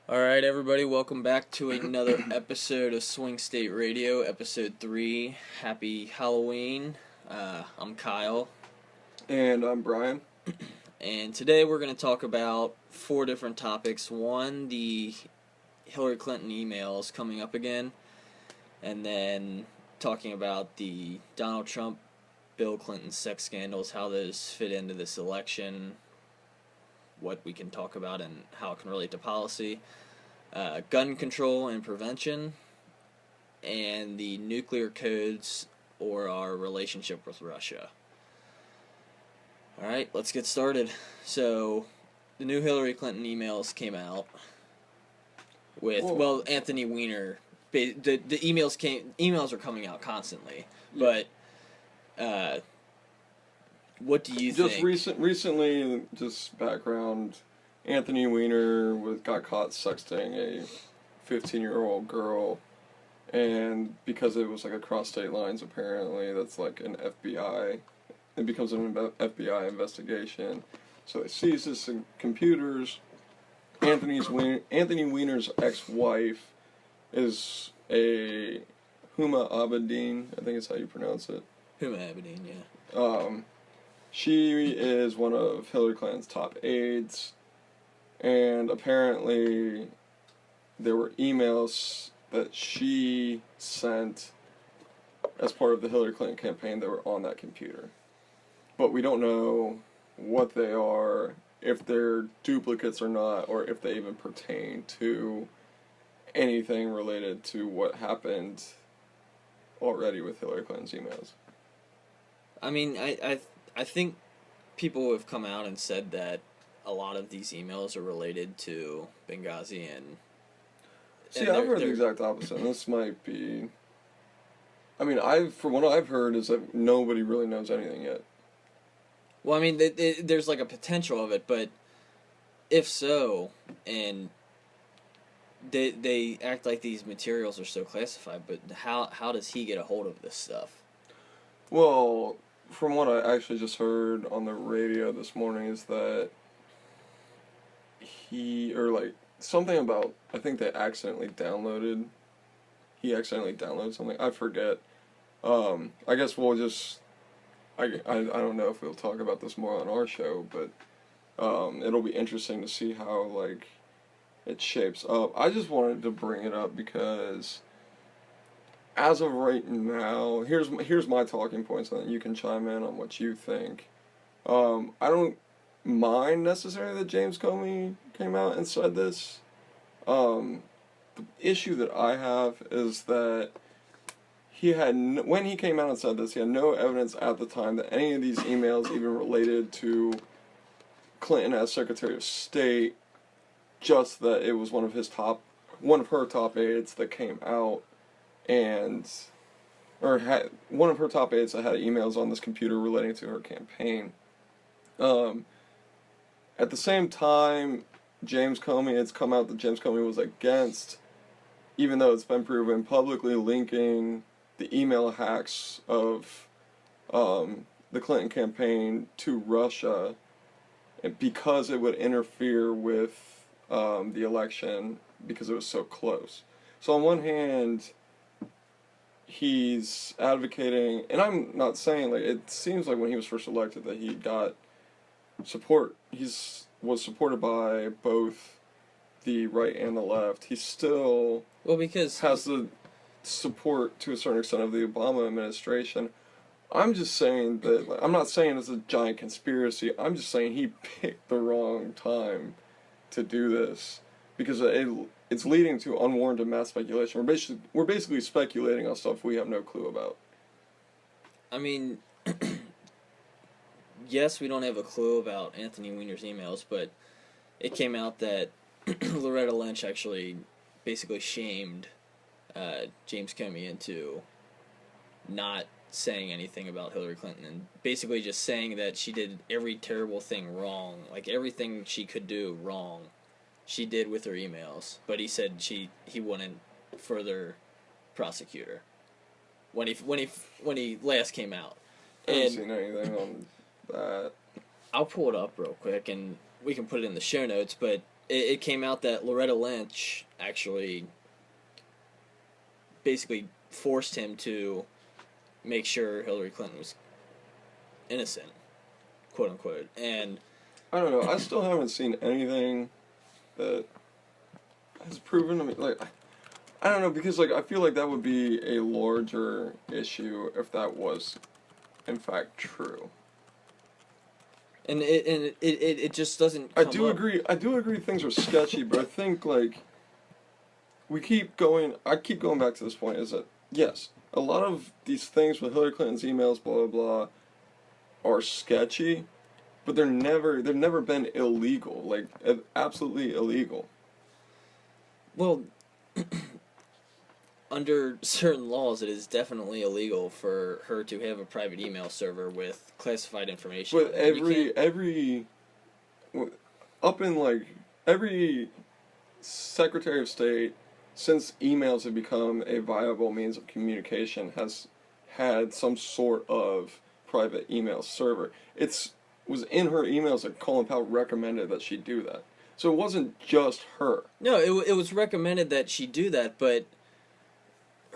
All right, everybody, welcome back to another episode of Swing State Radio, episode 3. Happy Halloween. I'm Kyle, And I'm Brian. and today we're going to talk about 4 different topics. One, the Hillary Clinton emails coming up again, and then talking about the Donald Trump, Bill Clinton sex scandals, how those fit into this election, what we can talk about and how it can relate to policy. Gun control and prevention, and the nuclear codes or our relationship with Russia. Alright, let's get started. So, the new Hillary Clinton emails came out with, Anthony Weiner. The emails are coming out constantly, but what do you think? Recently, just background, Anthony Weiner got caught sexting a 15-year-old girl, and because it was like across state lines, apparently that's like an FBI. It becomes an FBI investigation. So they seize his computers. Anthony Weiner's ex-wife is a Huma Abedin. I think is how you pronounce it. Huma Abedin, yeah. She is one of Hillary Clinton's top aides. And apparently, there were emails that she sent as part of the Hillary Clinton campaign that were on that computer. But we don't know what they are, if they're duplicates or not, or if they even pertain to anything related to what happened already with Hillary Clinton's emails. I mean, I think people have come out and said that a lot of these emails are related to Benghazi and... See, I've heard the exact opposite. This might be... I mean, from what I've heard is that nobody really knows anything yet. Well, I mean, there's like a potential of it, but if so, and they act like these materials are so classified, but how does he get a hold of this stuff? Well, from what I actually just heard on the radio this morning is that something about, I think he accidentally downloaded something, I forget. I guess we'll just, I don't know if we'll talk about this more on our show, but, it'll be interesting to see how, it shapes up. I just wanted to bring it up because, as of right now, here's my talking points, and then you can chime in on what you think. I don't mind necessarily that James Comey came out and said this. The issue that I have is that when he came out and said this, he had no evidence at the time that any of these emails even related to Clinton as Secretary of State, just that it was one of her top aides that came out one of her top aides that had emails on this computer relating to her campaign. At the same time, James Comey, it's come out that James Comey was against, even though it's been proven, publicly linking the email hacks of the Clinton campaign to Russia, because it would interfere with the election because it was so close. So on one hand, he's advocating, and I'm not saying, it seems like when he was first elected that he got support. Was supported by both the right and the left. He still has the support to a certain extent of the Obama administration. I'm just saying that, I'm not saying it's a giant conspiracy, I'm just saying he picked the wrong time to do this, because it's leading to unwarranted mass speculation. We're basically speculating on stuff we have no clue about. I mean, yes, we don't have a clue about Anthony Weiner's emails, but it came out that Loretta Lynch actually basically shamed James Comey into not saying anything about Hillary Clinton, and basically just saying that she did every terrible thing wrong, like everything she could do wrong, she did with her emails. But he said he wouldn't further prosecute her when he last came out. I haven't seen anything on that. I'll pull it up real quick, and we can put it in the show notes, but it came out that Loretta Lynch actually basically forced him to make sure Hillary Clinton was innocent, quote unquote. And I don't know. I still haven't seen anything that has proven to me. Like, I don't know, because like I feel like that would be a larger issue if that was, in fact, true. it just doesn't. I Come do up. agree. I do agree things are sketchy, but I think like we keep going. I keep going back to this point. Is that yes, a lot of these things with Hillary Clinton's emails, blah blah blah, are sketchy, but they've never been illegal. Like absolutely illegal. Well, under certain laws, it is definitely illegal for her to have a private email server with classified information. But up in like every Secretary of State, since emails have become a viable means of communication, has had some sort of private email server. It was in her emails that Colin Powell recommended that she do that. So it wasn't just her. No, it was recommended that she do that, but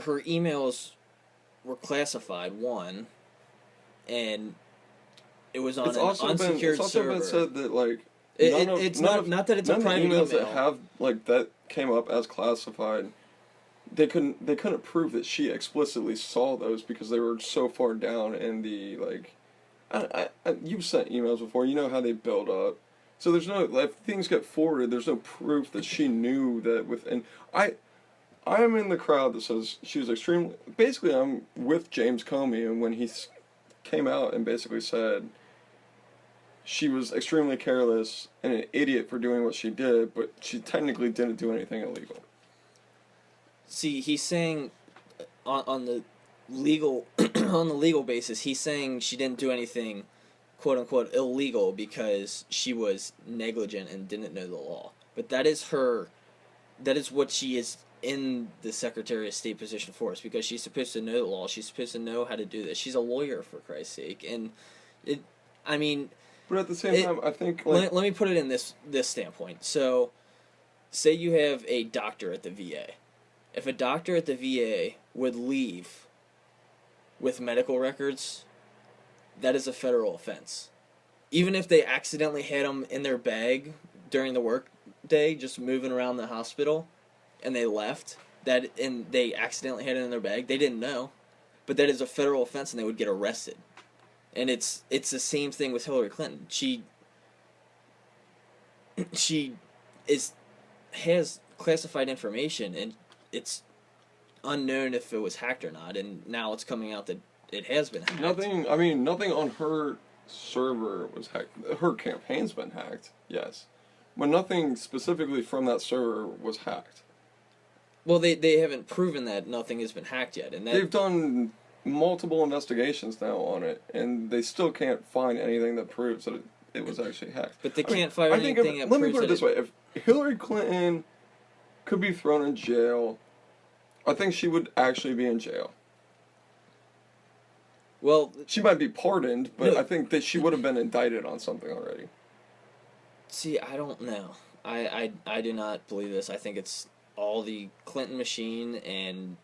her emails were classified, one, and it was on It's an also unsecured server. been said that like It's not that it's a none of the private emails email. that have like that came up as classified. They couldn't prove that she explicitly saw those because they were so far down in the like. You've sent emails before. You know how they build up. So there's no, if things get forwarded, there's no proof that she knew that within. I am in the crowd that says she was extremely. Basically, I'm with James Comey, and when he came out and basically said she was extremely careless and an idiot for doing what she did, but she technically didn't do anything illegal. See, he's saying on the legal on the legal basis, he's saying she didn't do anything, quote unquote, illegal because she was negligent and didn't know the law. But that is what she is in the Secretary of State position for. It's because she's supposed to know the law. She's supposed to know how to do this. She's a lawyer, for Christ's sake. And I mean. But at the same time, I think like let me put it in this standpoint. So, say you have a doctor at the VA. If a doctor at the VA would leave with medical records, that is a federal offense. Even if they accidentally had them in their bag during the work day, just moving around the hospital, and they left, and they accidentally had it in their bag, they didn't know. But that is a federal offense, and they would get arrested. And it's the same thing with Hillary Clinton. She has classified information, and it's unknown if it was hacked or not. And now it's coming out that it has been hacked. nothing on her server was hacked. Her campaign's been hacked, yes, but nothing specifically from that server was hacked. Well, they haven't proven that nothing has been hacked yet, and They've done multiple investigations now on it, and they still can't find anything that proves that it was actually hacked. But they can't find anything that proves that. Let me put it this way: if Hillary Clinton could be thrown in jail, I think she would actually be in jail. Well, she might be pardoned, but no. I think that she would have been indicted on something already. See, I don't know. I do not believe this. I think it's all the Clinton machine, and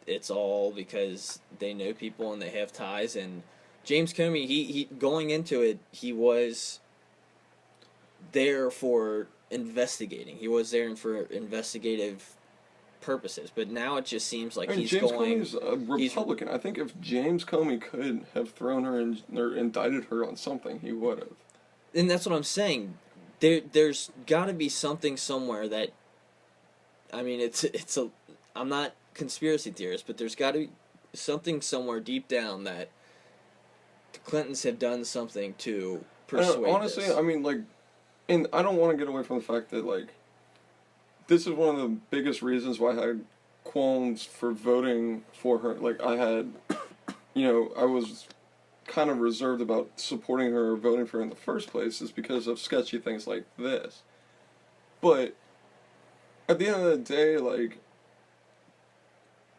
it's all because they know people and they have ties. And James Comey, he going into it, he was there for investigating. He was there for investigative purposes. But now it just seems like he's James going. Comey's a Republican. I think if James Comey could have thrown her in, or indicted her on something, he would have. And that's what I'm saying. There's got to be something somewhere that. I mean, it's a. I'm not conspiracy theorist, but there's got to be something somewhere deep down that the Clintons have done something to persuade. Honestly, this. I mean, like, and I don't want to get away from the fact that like, this is one of the biggest reasons why I had qualms for voting for her. Like, I had, I was kind of reserved about supporting her or voting for her in the first place, is because of sketchy things like this. But at the end of the day, like,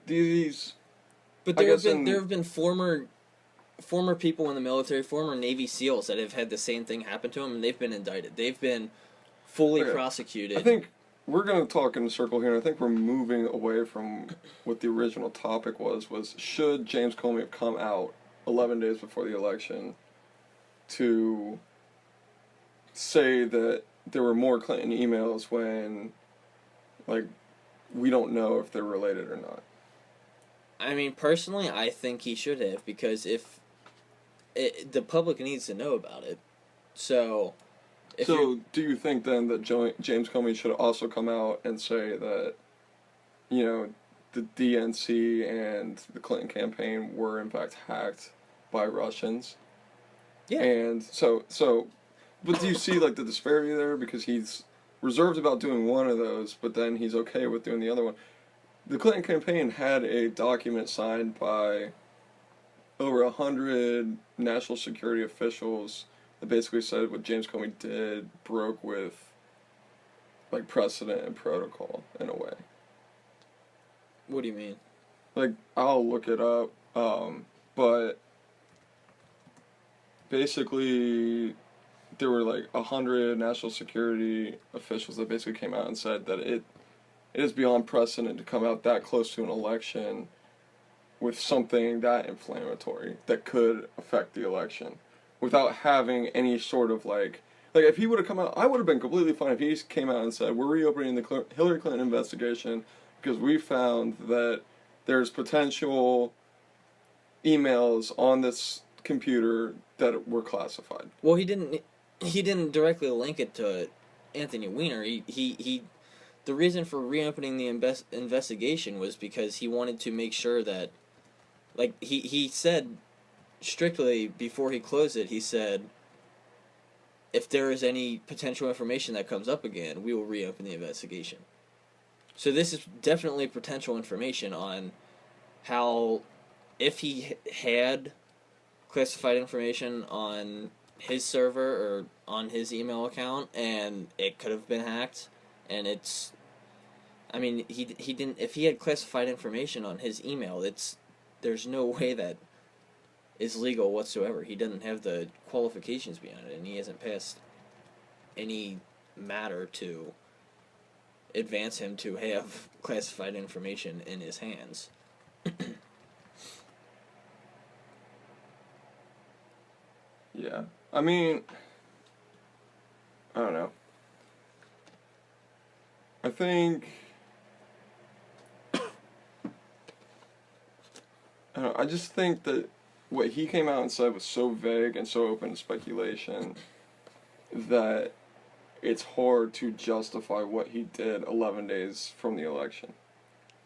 these. But there have been former people in the military, former Navy SEALs that have had the same thing happen to them, and they've been indicted. They've been fully Okay. prosecuted. I think we're going to talk in a circle here, and I think we're moving away from what the original topic was should James Comey have come out 11 days before the election to say that there were more Clinton emails when, like, we don't know if they're related or not. I mean, personally, I think he should have, because if the public needs to know about it. So, if So, do you think then that James Comey should also come out and say that, you know, the DNC and the Clinton campaign were in fact hacked by Russians? Yeah. And but do you see like the disparity there? Because he's reserved about doing one of those, but then he's okay with doing the other one. The Clinton campaign had a document signed by over 100 national security officials that basically said what James Comey did broke with like precedent and protocol in a way. what do you mean? Like I'll look it up, but basically there were like 100 national security officials that basically came out and said that it is beyond precedent to come out that close to an election with something that inflammatory that could affect the election without having any sort of like if he would have come out, I would have been completely fine if he came out and said we're reopening the Hillary Clinton investigation because we found that there's potential emails on this computer that were classified. Well, he didn't directly link it to Anthony Weiner. He the reason for reopening the investigation was because he wanted to make sure that, like, he said strictly before he closed it, he said, if there is any potential information that comes up again, we will reopen the investigation. So this is definitely potential information on how, if he had classified information on his server or on his email account and it could have been hacked, and it's, I mean, he didn't, if he had classified information on his email, there's no way that is legal whatsoever. He doesn't have the qualifications beyond it, and he hasn't passed any matter to advance him to have classified information in his hands. Yeah. I mean, I don't know. I think I just think that what he came out and said was so vague and so open to speculation that it's hard to justify what he did 11 days from the election.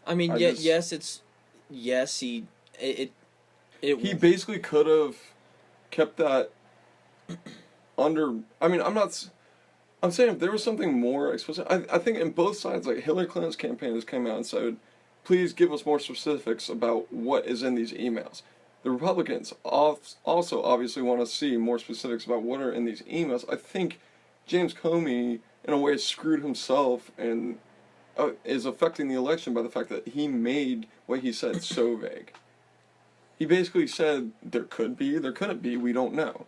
I mean, he He basically could have kept that under. I mean, I'm saying if there was something more explicit, I think in both sides, like Hillary Clinton's campaign has come out and said, please give us more specifics about what is in these emails. The Republicans also obviously want to see more specifics about what are in these emails. I think James Comey, in a way, screwed himself and is affecting the election by the fact that he made what he said so vague. He basically said there could be, there couldn't be, we don't know.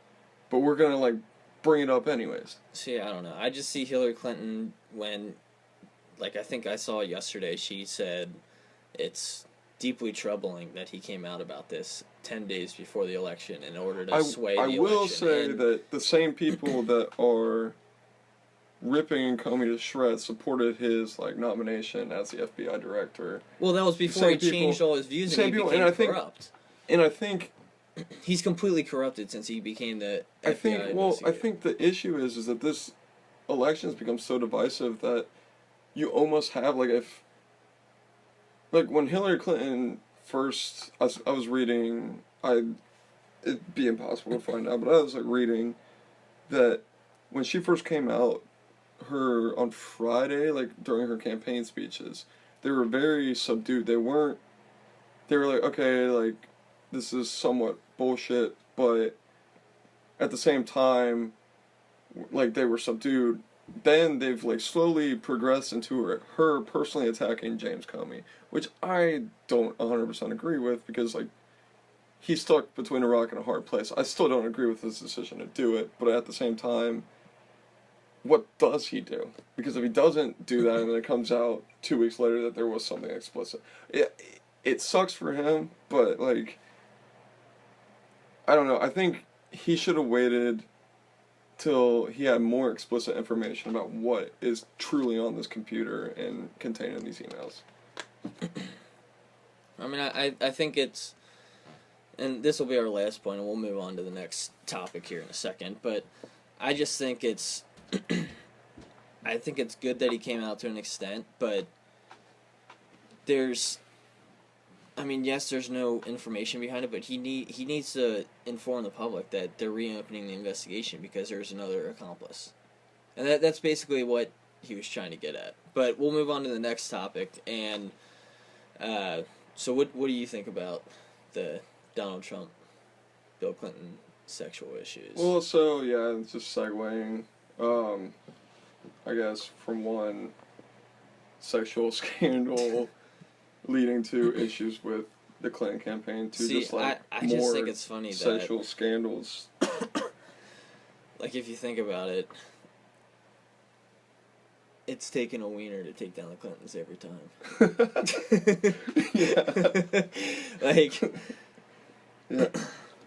But we're going to, bring it up anyways. See, I don't know. I just see Hillary Clinton when, I think I saw yesterday, she said it's deeply troubling that he came out about this 10 days before the election in order to sway the election. I will say that the same people that are ripping Comey to shreds supported his nomination as the FBI director. Well, that was before he changed all his views and he became corrupt. And I think he's completely corrupted since he became the FBI investigator. I think the issue is that this election has become so divisive that you almost have if when Hillary Clinton first, I was reading, it'd be impossible to find out, but I was reading that when she first came out, on Friday, during her campaign speeches, they were very subdued. They were okay, this is somewhat bullshit, but at the same time, they were subdued. Then they've slowly progressed into her personally attacking James Comey, which I don't 100% agree with because he's stuck between a rock and a hard place. I still don't agree with his decision to do it, but at the same time, what does he do? Because if he doesn't do that and then it comes out 2 weeks later that there was something explicit, it sucks for him, but, like, I don't know. I think he should have waited till he had more explicit information about what is truly on this computer and contained in these emails. I mean, I think it's, and this will be our last point, and we'll move on to the next topic here in a second, but I just think it's, I think it's good that he came out to an extent, but there's, I mean, yes, there's no information behind it, but he needs to inform the public that they're reopening the investigation because there's another accomplice. And that's basically what he was trying to get at. But we'll move on to the next topic, and so what do you think about the Donald Trump, Bill Clinton sexual issues? Well, so, yeah, just segueing, I guess, from one sexual scandal leading to issues with the Clinton campaign to See, just, like, I more just think it's funny sexual scandals. Like, if you think about it, it's taken a wiener to take down the Clintons every time. Yeah. Like, Yeah.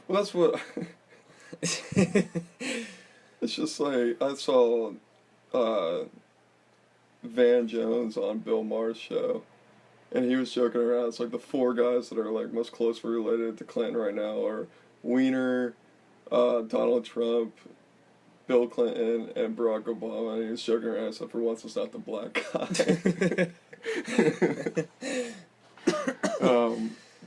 Well, that's what... It's just like, I saw Van Jones on Bill Maher's show, and he was joking around. It's like the 4 guys that are, like, most closely related to Clinton right now are Weiner, Donald Trump, Bill Clinton, and Barack Obama. And he was joking around, except for once it's not the black guy.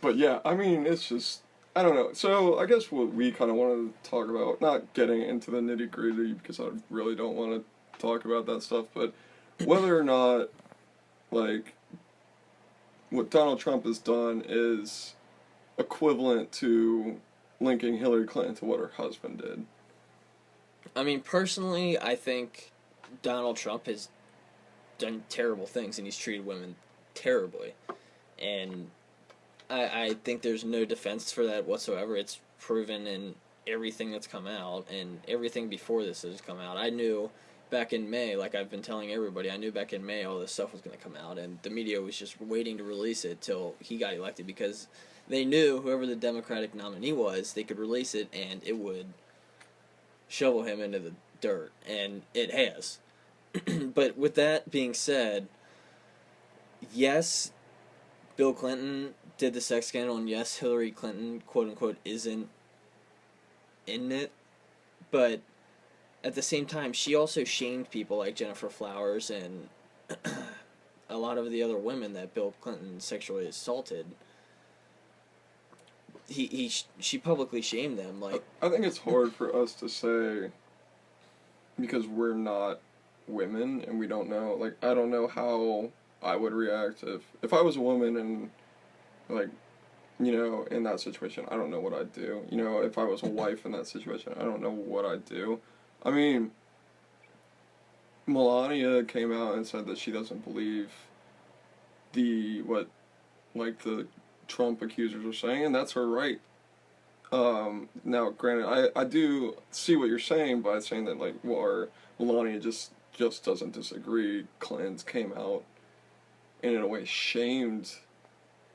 But yeah, I mean, it's just, I don't know. So I guess what we kind of wanted to talk about, not getting into the nitty-gritty because I really don't want to talk about that stuff, but whether or not, like, what Donald Trump has done is equivalent to linking Hillary Clinton to what her husband did. I mean, personally, I think Donald Trump has done terrible things, and he's treated women terribly. And I think there's no defense for that whatsoever. It's proven in everything that's come out, and everything before this has come out. I knew back in May, like I've been telling everybody, I knew back in May all this stuff was going to come out, and the media was just waiting to release it till he got elected because they knew whoever the Democratic nominee was, they could release it and it would shovel him into the dirt, and it has. But with that being said, yes, Bill Clinton did the sex scandal, and yes, Hillary Clinton, quote-unquote, isn't in it, but at the same time, she also shamed people like Jennifer Flowers and a lot of the other women that Bill Clinton sexually assaulted. She publicly shamed them. Like, I think it's hard for us to say because we're not women and we don't know. Like, I don't know how I would react if I was a woman and, like, you know, in that situation. I don't know what I'd do. You know, if I was a wife in that situation, I don't know what I'd do. I mean, Melania came out and said that she doesn't believe what the Trump accusers are saying, and that's her right. Now, granted, I do see what you're saying by saying that, like, well, Melania just doesn't disagree. Clinton's came out and in a way shamed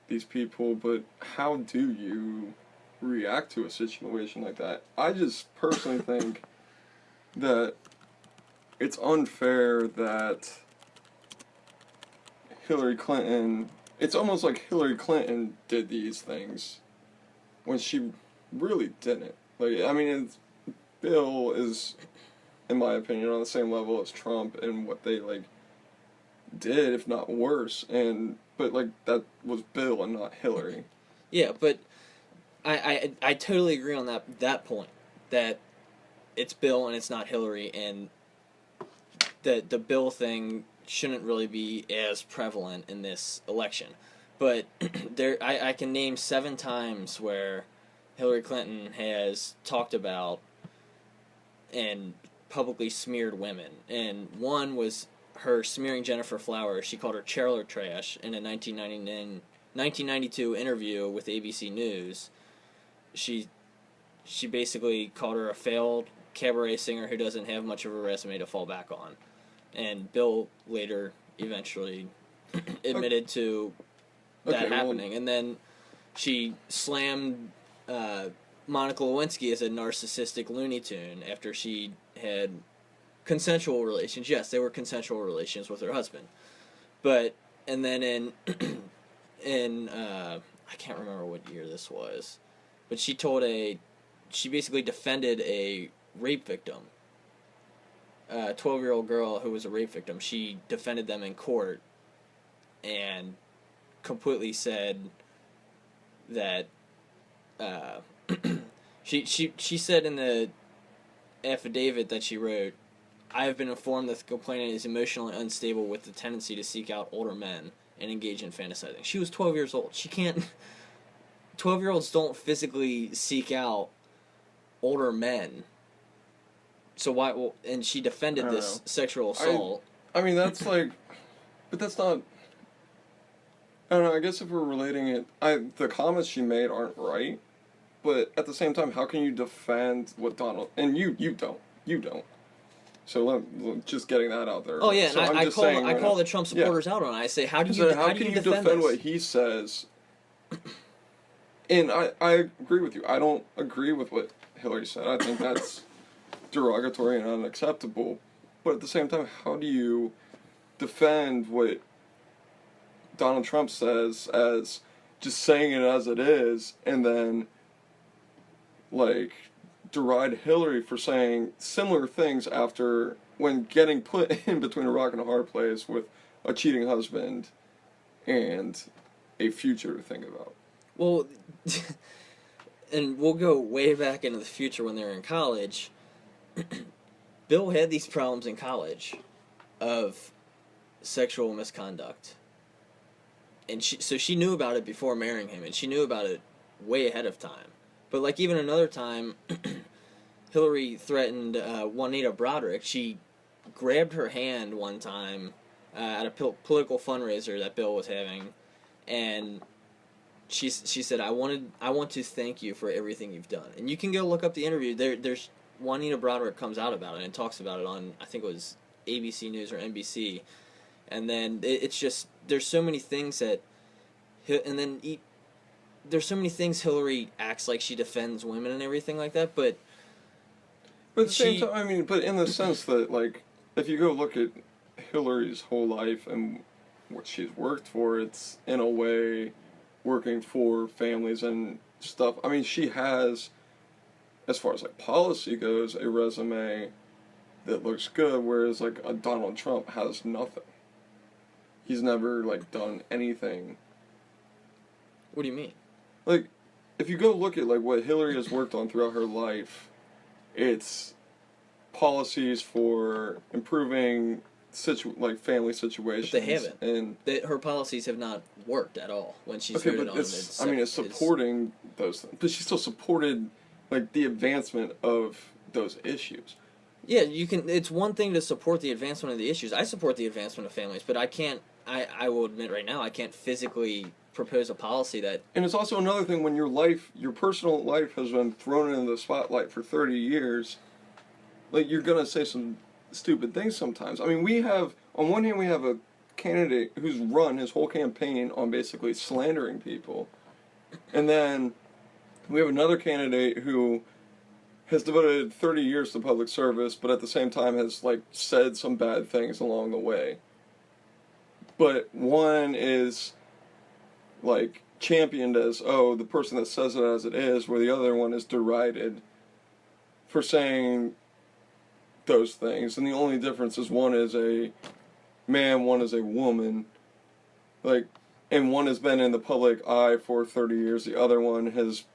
these people, but how do you react to a situation like that? I just personally think that it's unfair that Hillary Clinton, it's almost like Hillary Clinton did these things when she really didn't. Like, I mean, Bill is, in my opinion, on the same level as Trump and what they, like, did, if not worse, but, like, that was Bill and not Hillary. yeah, but I totally agree on that point, that it's Bill and it's not Hillary, and the Bill thing shouldn't really be as prevalent in this election. But I can name 7 times where Hillary Clinton has talked about and publicly smeared women. And one was her smearing Jennifer Flowers. She called her trailer trash in a 1992 interview with ABC News. She basically called her a failed cabaret singer who doesn't have much of a resume to fall back on. And Bill later eventually admitted to that happening. And then she slammed Monica Lewinsky as a narcissistic Looney Tune after she had consensual relations. Yes, they were consensual relations with her husband. But, and then in I can't remember what year this was, but she basically defended a rape victim. A 12-year-old girl who was a rape victim. She defended them in court and completely said that she said in the affidavit that she wrote, "I have been informed that the complainant is emotionally unstable with the tendency to seek out older men and engage in fantasizing." She was 12 years old. She can't... 12-year-olds don't physically seek out older men. So why... Well, and she defended this sexual assault. I mean, that's like... But that's not... I don't know, I guess if we're relating it... the comments she made aren't right, but at the same time, how can you defend what Donald... And you don't. You don't. So just getting that out there. Oh yeah, so and I call the Trump supporters out on it. I say, how can you defend what he says? And I agree with you. I don't agree with what Hillary said. I think that's derogatory and unacceptable. But at the same time, how do you defend what Donald Trump says as just saying it as it is, and then like deride Hillary for saying similar things after when getting put in between a rock and a hard place with a cheating husband and a future to think about? Well, and we'll go way back into the future when they're in college. Bill had these problems in college of sexual misconduct. And she knew about it before marrying him, and she knew about it way ahead of time. But like even another time, Hillary threatened Juanita Broderick. She grabbed her hand one time at a political fundraiser that Bill was having, and she said, I want to thank you for everything you've done. And you can go look up the interview. There's Juanita Broderick comes out about it and talks about it on, I think it was ABC News or NBC. And then it's just, there's so many things that, and then there's so many things Hillary acts like she defends women and everything like that, but at the same time, I mean, but in the sense that, like, if you go look at Hillary's whole life and what she's worked for, it's in a way working for families and stuff. I mean, she has, as far as like policy goes, a resume that looks good, whereas like a Donald Trump has nothing. He's never like done anything. What do you mean? Like, if you go look at like what Hillary has worked on throughout her life, it's policies for improving family situations. But they haven't. And her policies have not worked at all when she's okay, voted but on it's supporting those things. But she still supported like the advancement of those issues. Yeah, you can. It's one thing to support the advancement of the issues. I support the advancement of families, but I can't. I will admit right now, I can't physically propose a policy that. And it's also another thing when your personal life has been thrown into the spotlight for 30 years. Like, you're gonna say some stupid things sometimes. I mean, on one hand, we have a candidate who's run his whole campaign on basically slandering people, and then we have another candidate who has devoted 30 years to public service, but at the same time has like said some bad things along the way. But one is like championed as, oh, the person that says it as it is, where the other one is derided for saying those things. And the only difference is one is a man, one is a woman. Like, and one has been in the public eye for 30 years, the other one has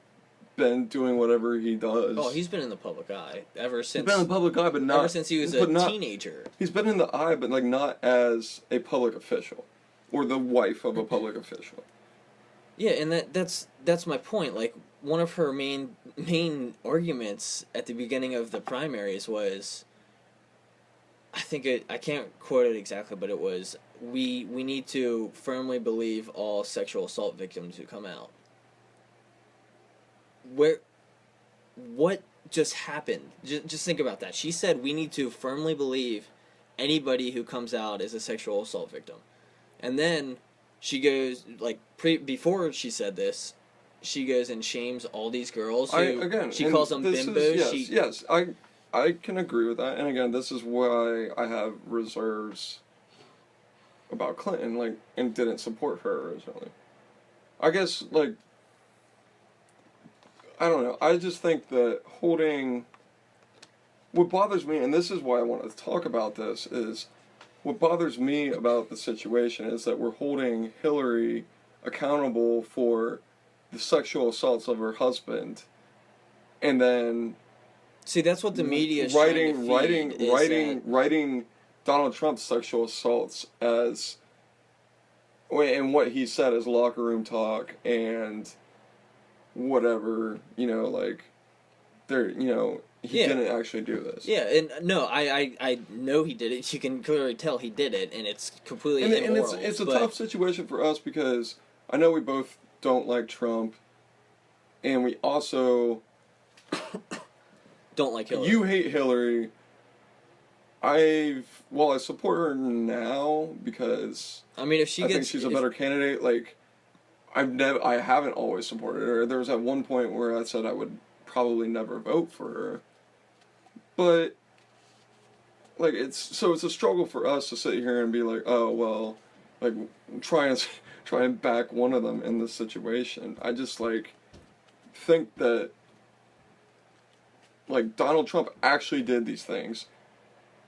been doing whatever he does. Oh, he's been in the public eye ever since. He's been in the public eye, but not ever since he was a teenager. He's been in the eye, but like not as a public official or the wife of a public official. Yeah, and that's my point. Like, one of her main arguments at the beginning of the primaries was, I can't quote it exactly, but it was, we need to firmly believe all sexual assault victims who come out. What just happened. Just think about that. She said we need to firmly believe anybody who comes out as a sexual assault victim. And then she goes, like, before she said this, she goes and shames all these girls who she calls them bimbos. Yes, I can agree with that. And again, this is why I have reserves about Clinton, like, and didn't support her originally. I guess, like, I don't know. I just think that what bothers me, and this is why I want to talk about this, is what bothers me about the situation is that we're holding Hillary accountable for the sexual assaults of her husband, and then see, that's what the media is writing Donald Trump's sexual assaults as, and what he said as locker room talk and whatever, like, he didn't actually do this. Yeah, and no, I know he did it. You can clearly tell he did it, and it's completely immoral. And it's a tough situation for us because I know we both don't like Trump, and we also don't like Hillary. You hate Hillary. I support her now because I mean, if I think she's a better candidate. Like, I haven't always supported her. There was at one point where I said I would probably never vote for her, but like it's a struggle for us to sit here and be like, oh well, like try and back one of them in this situation. I just think that like Donald Trump actually did these things.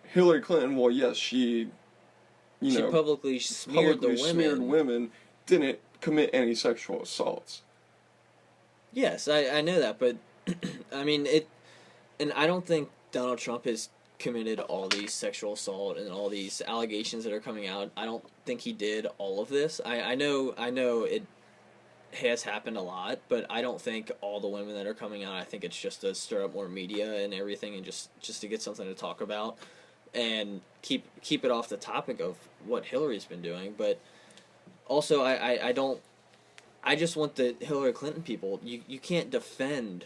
Hillary Clinton, well, yes, she publicly smeared women, didn't commit any sexual assaults. Yes, I know that, but I mean and I don't think Donald Trump has committed all these sexual assault and all these allegations that are coming out. I don't think he did all of this. I know it has happened a lot, but I don't think all the women that are coming out. I think it's just to stir up more media and everything, and just to get something to talk about, and keep it off the topic of what Hillary's been doing. But also, I just want the Hillary Clinton people. You can't defend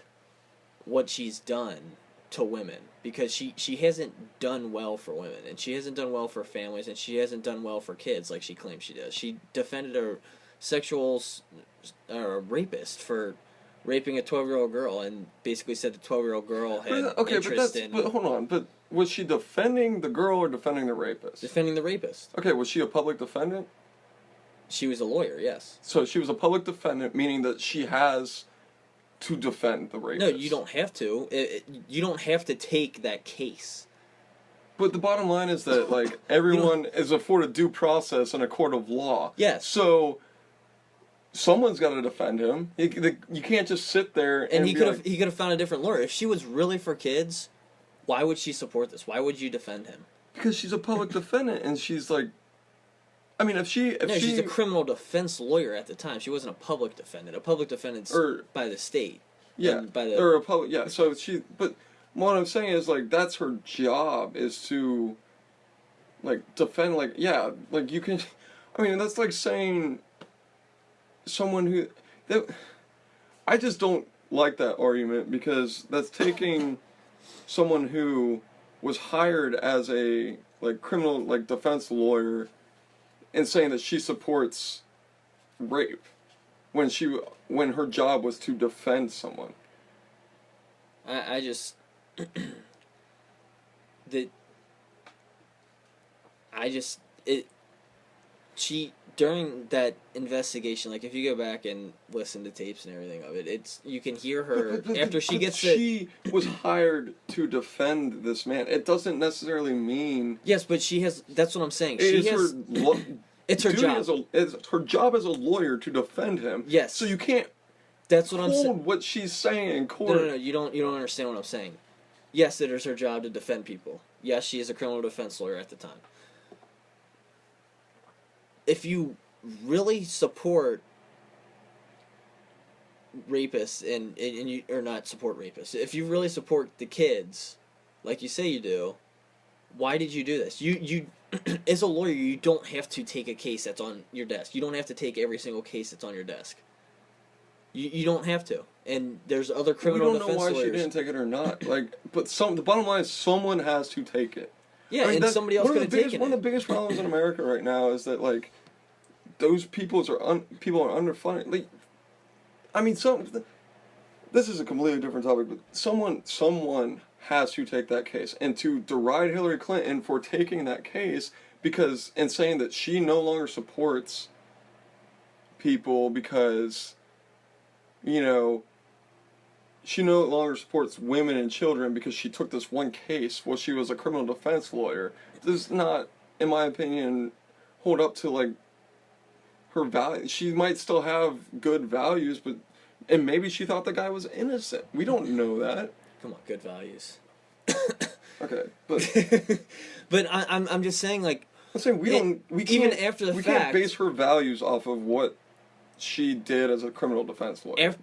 what she's done to women because she hasn't done well for women, and she hasn't done well for families, and she hasn't done well for kids like she claims she does. She defended a rapist for raping a 12-year-old girl and basically said the 12-year-old girl had interest in... But hold on, but was she defending the girl or defending the rapist? Defending the rapist. Okay, was she a public defendant? She was a lawyer, yes. So she was a public defendant, meaning that she has to defend the rapist. No, you don't have to. You don't have to take that case. But the bottom line is that, like, everyone is afforded due process in a court of law. Yes. So someone's got to defend him. You can't just sit there and he could have found a different lawyer. If she was really for kids, why would she support this? Why would you defend him? Because she's a public defendant, and she's like, I mean, she's a criminal defense lawyer at the time. She wasn't a public defendant. A public defendant's by the state. Yeah, or a public. Yeah, so but what I'm saying is, like, that's her job, is to, like, defend. Like, yeah, like, you can. I mean, that's like saying someone I just don't like that argument, because that's taking someone who was hired as a, like, criminal, like, defense lawyer and saying that she supports rape when her job was to defend someone. I just during that investigation, like, if you go back and listen to tapes and everything of it, you can hear her after she gets she was hired to defend this man. It doesn't necessarily mean... Yes, but she has... That's what I'm saying. It's her job. It's her job as a lawyer to defend him. Yes. So you can't... That's what I'm saying. What she's saying in court. No, you don't understand what I'm saying. Yes, it is her job to defend people. Yes, she is a criminal defense lawyer at the time. If you really support rapists and you, or not support rapists, if you really support the kids, like you say you do, why did you do this? You as a lawyer, you don't have to take a case that's on your desk. You don't have to take every single case that's on your desk. You don't have to. and there's other We criminal don't know defense why lawyers. she didn't take it or not. Like, but the bottom line is someone has to take it. Yeah, I mean, and somebody else could have taken it. One of the biggest problems in America right now is that like those people are underfunded. Like, I mean, this is a completely different topic, but someone has to take that case, and to deride Hillary Clinton for taking that case and saying that she no longer supports people because, you know, she no longer supports women and children because she took this one case while she was a criminal defense lawyer, does not, in my opinion, hold up to like her value. She might still have good values, and maybe she thought the guy was innocent. We don't know that. Come on, good values. Okay, but But I'm just saying, like, I'm saying even after the we fact, can't base her values off of what she did as a criminal defense lawyer.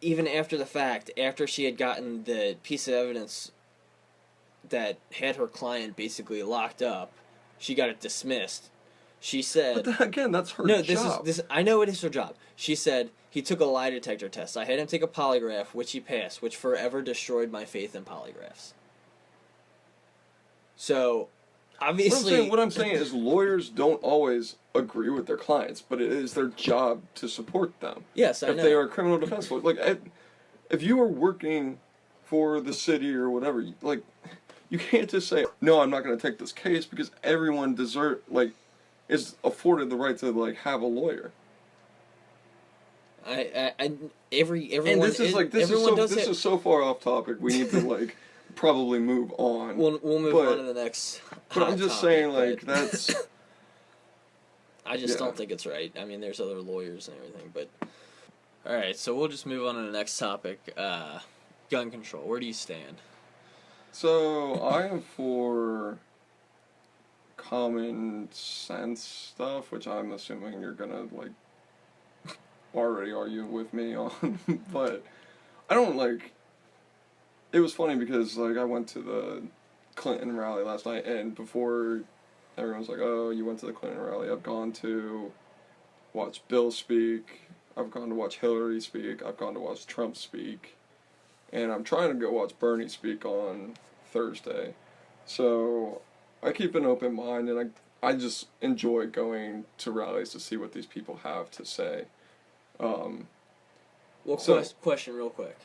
Even after the fact, after she had gotten the piece of evidence that had her client basically locked up, she got it dismissed. She said, but again, that's her "No, job. this. I know it is her job." She said, "He took a lie detector test. I had him take a polygraph, which he passed, which forever destroyed my faith in polygraphs." So, obviously, What I'm saying is lawyers don't always agree with their clients, but it is their job to support them. yes, I If know. they are a criminal defense lawyer, like if you are working for the city or whatever, like you can't just say, "No, I'm not going to take this case," because everyone is afforded the right to like have a lawyer. Everyone. And this is so far off topic. We need to like probably move on. We'll move on to the next. But I'm just saying, like that's. I just don't think it's right. I mean, there's other lawyers and everything, but. All right, so we'll just move on to the next topic. Gun control. Where do you stand? So I am for common sense stuff, which I'm assuming you're gonna like already argue with me on, but I don't like. It was funny because like I went to the Clinton rally last night, and before everyone was like, "Oh, you went to the Clinton rally." I've gone to watch Bill speak. I've gone to watch Hillary speak. I've gone to watch Trump speak, and I'm trying to go watch Bernie speak on Thursday. So I keep an open mind, and I just enjoy going to rallies to see what these people have to say. Question real quick.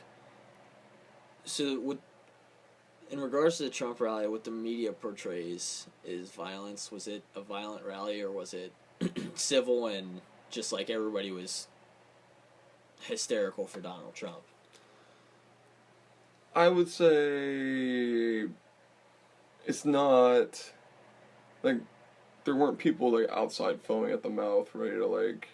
So, in regards to the Trump rally, what the media portrays is violence. Was it a violent rally, or was it civil and just like everybody was hysterical for Donald Trump? I would say it's not like there weren't people like outside foaming at the mouth ready to like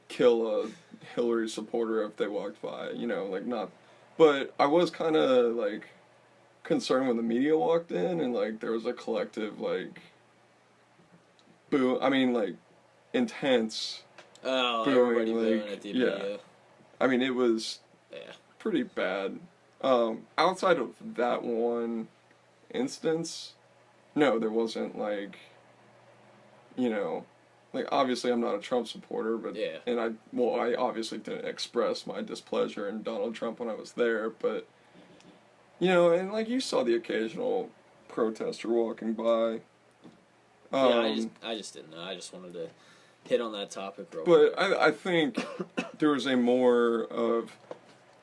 kill a Hillary supporter if they walked by, like not. But I was kind of like concerned when the media walked in and like there was a collective like boo. I mean like intense. Everybody booing at the yeah. media. I mean it was pretty bad. Outside of that one instance, no, there wasn't like, like obviously I'm not a Trump supporter, but and I obviously didn't express my displeasure in Donald Trump when I was there, but and like you saw the occasional protester walking by. I just didn't know. I just wanted to hit on that topic real quick. But I think there was a more of.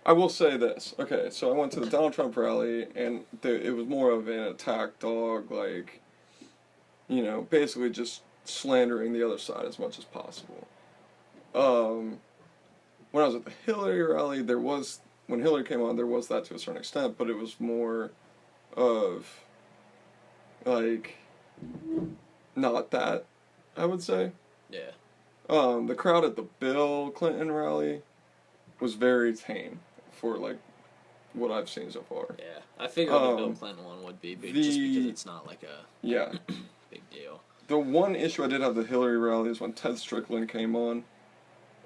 I will say this. Okay, so I went to the Donald Trump rally, and it was more of an attack dog, like, basically just slandering the other side as much as possible. When I was at the Hillary rally, when Hillary came on, there was that to a certain extent, but it was more of, like, not that, I would say. Yeah. The crowd at the Bill Clinton rally was very tame for like what I've seen so far. Yeah, I figured the Bill Clinton one would be big, just because it's not like a big deal. The one issue I did have the Hillary rally is when Ted Strickland came on,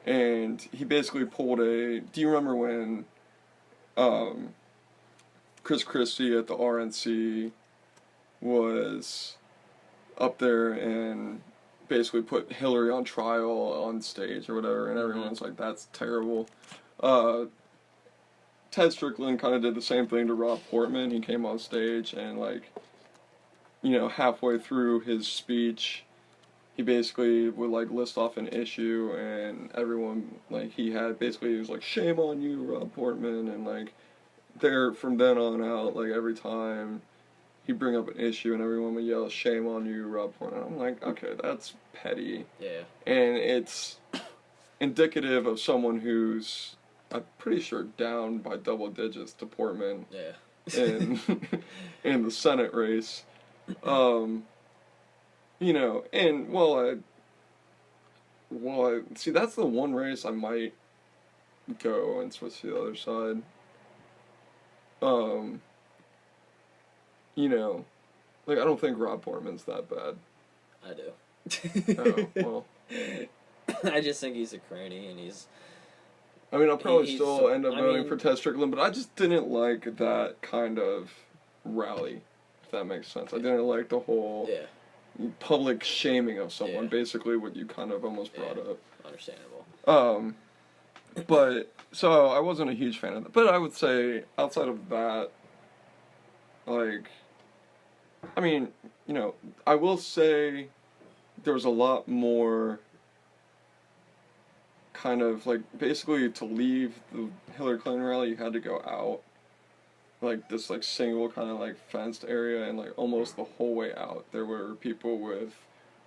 and he basically pulled a. Do you remember when Chris Christie at the RNC was up there and basically put Hillary on trial on stage or whatever, and everyone's like, that's terrible. Ted Strickland kind of did the same thing to Rob Portman. He came on stage and, like, halfway through his speech, he basically would, like, list off an issue, and everyone, like, he was like, shame on you, Rob Portman, and, like, from then on out, like, every time he'd bring up an issue and everyone would yell, shame on you, Rob Portman. I'm like, okay, that's petty. Yeah. And it's indicative of someone who's, I'm pretty sure, down by double digits to Portman. Yeah. in the Senate race. And see, that's the one race I might go and switch to the other side. Like, I don't think Rob Portman's that bad. I do. Oh, well. I just think he's a cranny, and he's... I mean, I'll probably still end up voting for Ted Strickland, but I just didn't like that kind of rally, if that makes sense. I didn't like the whole public shaming of someone, basically what you kind of almost brought up. Understandable. But, so I wasn't a huge fan of that. But I would say, outside of that, like, I mean, I will say there was a lot more kind of, like, basically to leave the Hillary Clinton rally, you had to go out, like, this, like, single kind of, like, fenced area, and, like, almost the whole way out, there were people with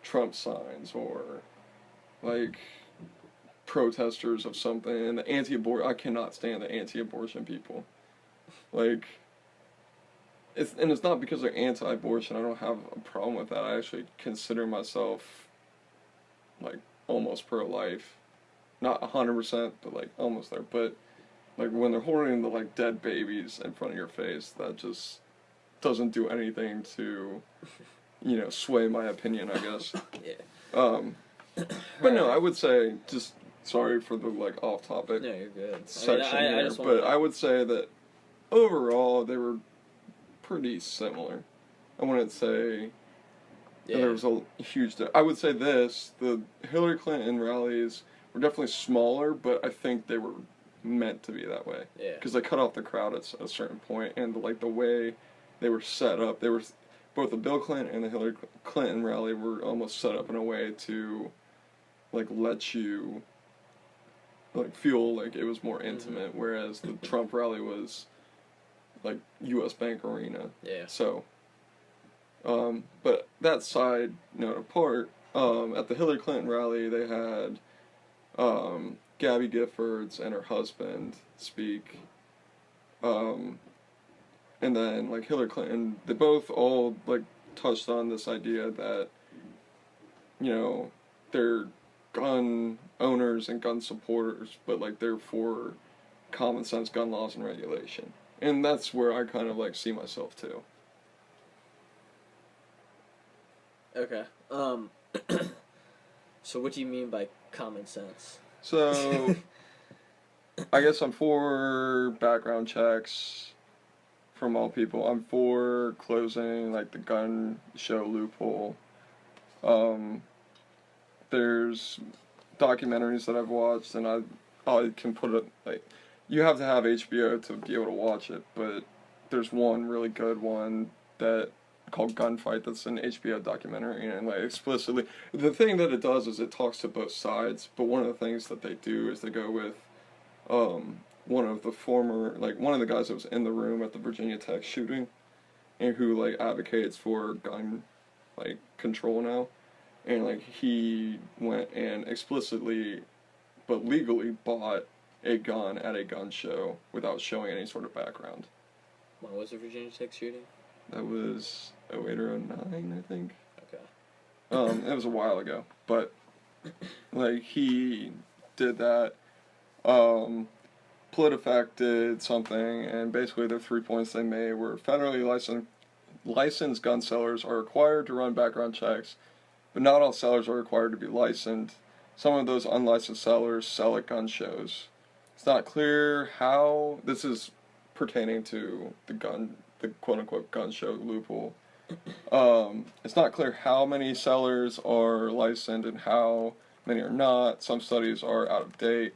Trump signs, or, like, protesters of something, and I cannot stand the anti-abortion people. Like, it's not because they're anti-abortion, I don't have a problem with that, I actually consider myself, like, almost pro-life. Not 100%, but, like, almost there. But, like, when they're holding the, like, dead babies in front of your face, that just doesn't do anything to, sway my opinion, I guess. Yeah. But no, I would say, just, sorry for the, like, off-topic No, you're good. section here, but I would say that, overall, they were pretty similar. I wouldn't say there was a huge... I would say the Hillary Clinton rallies were definitely smaller, but I think they were meant to be that way. Yeah. Because they cut off the crowd at a certain point, and the way they were set up, both the Bill Clinton and the Hillary Clinton rally were almost set up in a way to, like, let you, like, feel like it was more intimate, whereas the Trump rally was, like, U.S. Bank Arena. Yeah. So, but that side note apart, at the Hillary Clinton rally, they had Gabby Giffords and her husband speak, and then, like, Hillary Clinton, they both all, like, touched on this idea that, they're gun owners and gun supporters, but, like, they're for common sense gun laws and regulation. And that's where I kind of, like, see myself, too. Okay. So what do you mean by common sense? So, I guess I'm for background checks from all people. I'm for closing, like, the gun show loophole. There's documentaries that I've watched, and I can put it, like, you have to have HBO to be able to watch it, but there's one really good one called Gunfight that's an HBO documentary, and, like, explicitly, the thing that it does is it talks to both sides, but one of the things that they do is they go with one of the guys that was in the room at the Virginia Tech shooting, and who, like, advocates for gun, like, control now, and, like, he went and explicitly but legally bought a gun at a gun show without showing any sort of background. When was the Virginia Tech shooting? That was 08 or 09, I think. Okay. It was a while ago, but, like, he did that. PolitiFact did something, and basically the 3 points they made were federally licensed gun sellers are required to run background checks, but not all sellers are required to be licensed. Some of those unlicensed sellers sell at gun shows. It's not clear how this is pertaining to the quote-unquote gun show loophole. It's not clear how many sellers are licensed and how many are not. Some studies are out of date.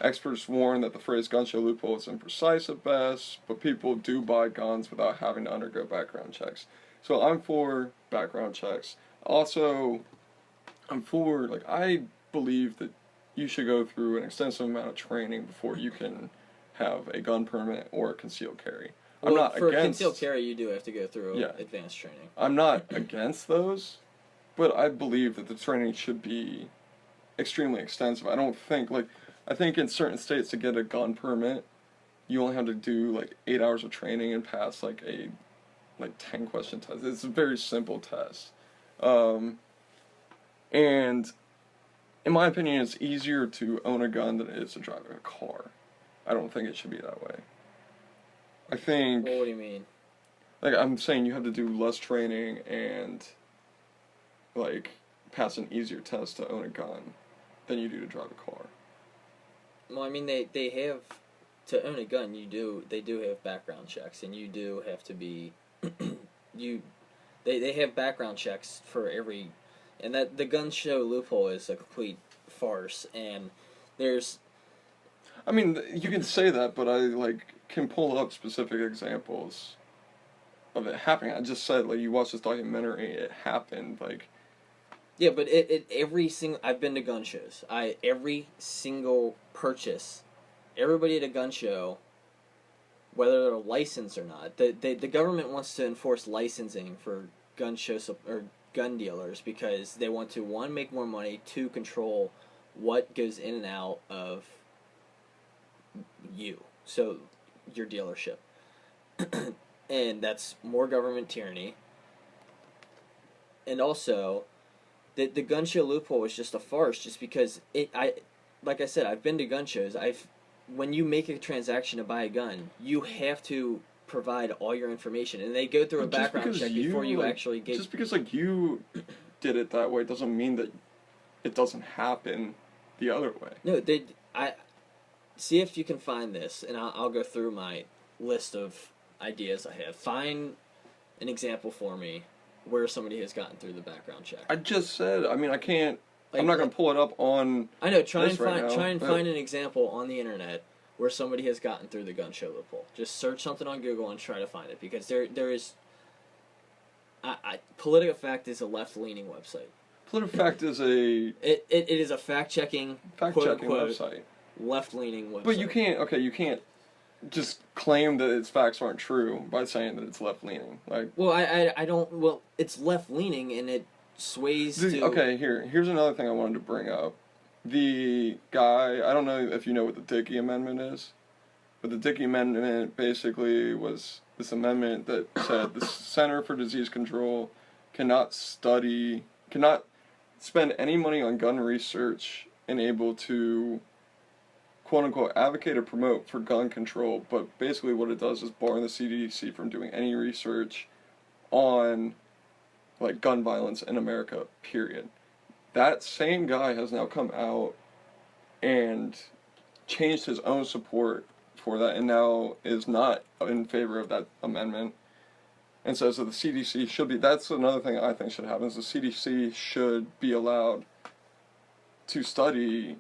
Experts warn that the phrase gun show loophole is imprecise at best, but people do buy guns without having to undergo background checks. So I'm for background checks. Also, I'm for, like, I believe that you should go through an extensive amount of training before you can have a gun permit or a concealed carry. I'm Well, not for against concealed carry, you do have to go through Yeah. advanced training. I'm not against those, but I believe that the training should be extremely extensive. I don't think, like, I think in certain states to get a gun permit, you only have to do like 8 hours of training and pass like a 10 question test. It's a very simple test, and in my opinion, it's easier to own a gun than it is to drive a car. I don't think it should be that way. I think, Well, what do you mean? like, I'm saying you have to do less training and like pass an easier test to own a gun than you do to drive a car. Well, I mean, they have, to own a gun, they do have background checks, and you do have to be, they have background checks for every, and that the gun show loophole is a complete farce, and there's, I mean, you can say that, but I like can pull up specific examples of it happening. I just said, like, you watch this documentary, it happened. Like, yeah, but every single, I've been to gun shows, every single purchase, everybody at a gun show, whether they're licensed or not, the government wants to enforce licensing for gun shows or gun dealers because they want to, one, make more money, two, control what goes in and out of you, so your dealership. And that's more government tyranny. And also, the gun show loophole is just a farce, just because like I said, I've been to gun shows. When you make a transaction to buy a gun, you have to provide all your information, and they go through a background check before you actually get. Just because, like, you did it that way doesn't mean that it doesn't happen the other way. No, I see if you can find this, and I'll go through my list of ideas I have. Find an example for me where somebody has gotten through the background check. I just said, I mean, I can't. Like, I'm not gonna pull it up on. I know. Try this right now, find an example on the internet where somebody has gotten through the gun show loophole. Just search something on Google and try to find it, because there is. PolitiFact is a left-leaning website. PolitiFact is a It is a fact-checking website. Left-leaning website. But you can't just claim that its facts aren't true by saying that it's left-leaning. Like, well, I don't. Well, it's left-leaning and it sways to. Okay, here's another thing I wanted to bring up. The guy, I don't know if you know what the Dickey Amendment is, but the Dickey Amendment basically was this amendment that said the Center for Disease Control cannot spend any money on gun research and able to, quote unquote, advocate or promote for gun control, but basically what it does is bar the CDC from doing any research on, like, gun violence in America, period. That same guy has now come out and changed his own support for that, and now is not in favor of that amendment, and says that the CDC should be. That's another thing I think should happen, is the CDC should be allowed to study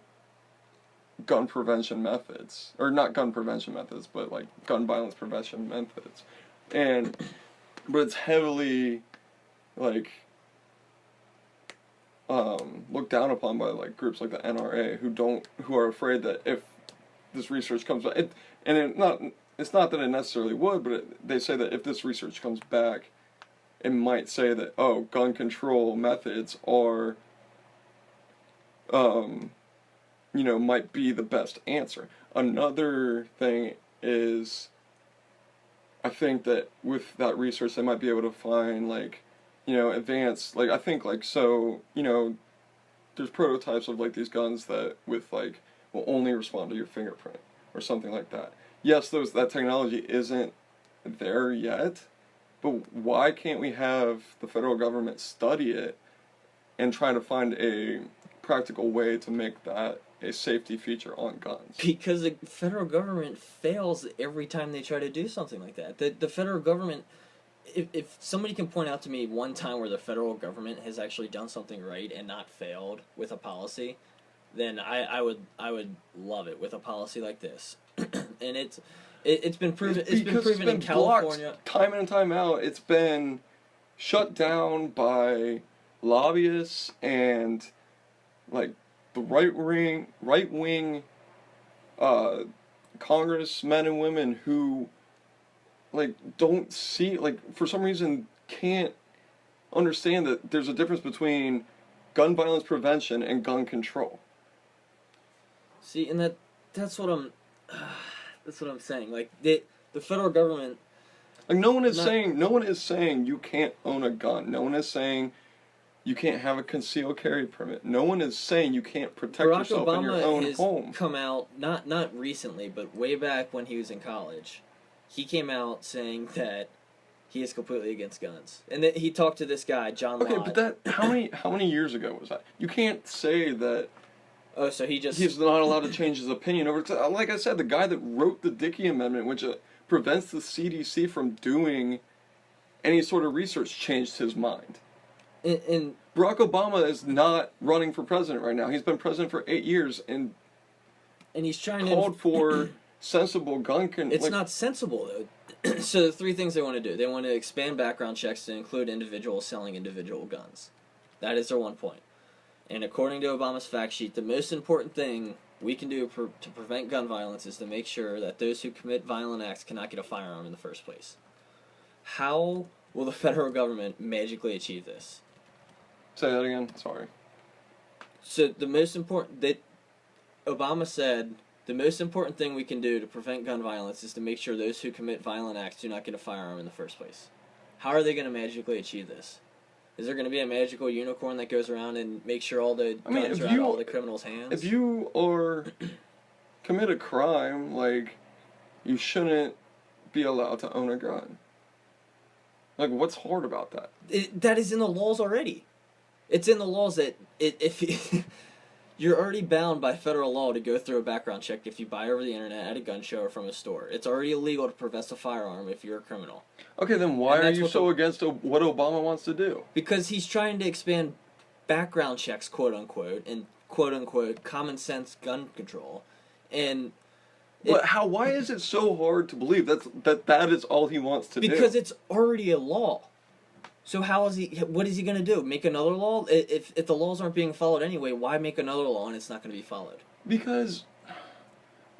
gun prevention methods, or not gun prevention methods, but like gun violence prevention methods, but it's heavily, like, looked down upon by, like, groups like the NRA who are afraid that if this research comes back, it's not that it necessarily would, but they say that if this research comes back, it might say that, oh, gun control methods are, might be the best answer. Another thing is, I think that with that research, they might be able to find, like, advanced, like, I think, like, so, there's prototypes of, like, these guns that with, like, will only respond to your fingerprint or something like that. Yes, that technology isn't there yet, but why can't we have the federal government study it and try to find a practical way to make that a safety feature on guns? Because the federal government fails every time they try to do something like that. The federal government, if somebody can point out to me one time where the federal government has actually done something right and not failed with a policy, then I would love it with a policy like this. And it's been proven. It's been proven in California time in and time out. It's been shut down by lobbyists and like the right wing congressmen and women who like don't see, like, for some reason can't understand that there's a difference between gun violence prevention and gun control. See, and that's what I'm that's what I'm saying. Like the federal government. Like no one is saying you can't own a gun. No one is saying you can't have a concealed carry permit. No one is saying you can't protect Barack yourself Obama in your own has home. come out not recently, but way back when he was in college. He came out saying that he is completely against guns, and that he talked to this guy John Lott. Okay, but how many years ago was that? You can't say that. Oh, so he's not allowed to change his opinion over to, like I said, the guy that wrote the Dickey Amendment, which prevents the CDC from doing any sort of research, changed his mind. And Barack Obama is not running for president right now. He's been president for 8 years and he's trying called for sensible gun control. It's not sensible though. So the three things they want to do: they want to expand background checks to include individuals selling individual guns. That is their one point. And according to Obama's fact sheet, the most important thing we can do to prevent gun violence is to make sure that those who commit violent acts cannot get a firearm in the first place. How will the federal government magically achieve this? Say that again. Sorry. So the most important that Obama said, the most important thing we can do to prevent gun violence is to make sure those who commit violent acts do not get a firearm in the first place. How are they going to magically achieve this? Is there going to be a magical unicorn that goes around and makes sure all the guns are out of all the criminals' hands? If you commit a crime, like, you shouldn't be allowed to own a gun. Like, what's hard about that? That is in the laws already. It's in the laws that if you're already bound by federal law to go through a background check if you buy over the internet at a gun show or from a store. It's already illegal to possess a firearm if you're a criminal. Okay, then why are you so against what Obama wants to do? Because he's trying to expand background checks, quote unquote, and quote unquote common sense gun control. And but why is it so hard to believe that is all he wants to do? Because it's already a law. So what is he going to do? Make another law? If the laws aren't being followed anyway, why make another law and it's not going to be followed? Because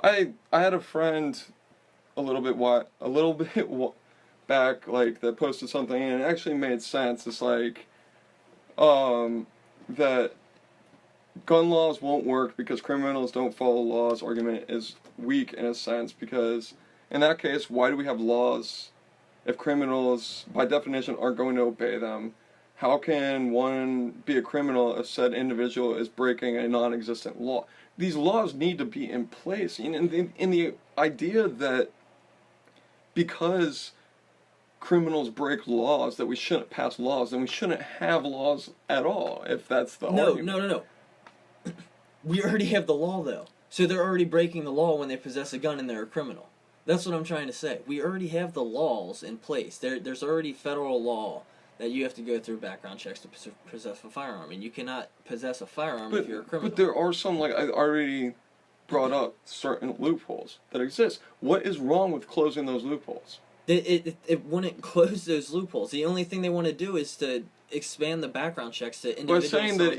I had a friend a little bit back, like, that posted something and it actually made sense. It's like that gun laws won't work because criminals don't follow laws. Argument is weak in a sense, because in that case, why do we have laws if criminals, by definition, aren't going to obey them? How can one be a criminal if said individual is breaking a non-existent law? These laws need to be in place. In the idea that because criminals break laws that we shouldn't pass laws, then we shouldn't have laws at all, if that's the argument. No. We already have the law, though. So they're already breaking the law when they possess a gun and they're a criminal. That's what I'm trying to say. We already have the laws in place. There's already federal law that you have to go through background checks to possess a firearm, and you cannot possess a firearm if you're a criminal. But there are some, like I already brought up, certain loopholes that exist. What is wrong with closing those loopholes? It wouldn't close those loopholes. The only thing they want to do is to expand the background checks to individuals. By saying that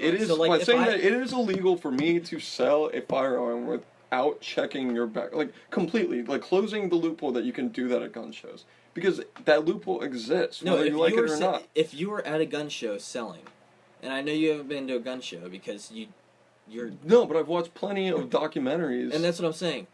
it is illegal for me to sell a firearm without checking your back, like completely, like closing the loophole that you can do that at gun shows, because that loophole exists, whether you like it or not. If you were at a gun show selling, and I know you haven't been to a gun show because you're no, but I've watched plenty of documentaries, and that's what I'm saying,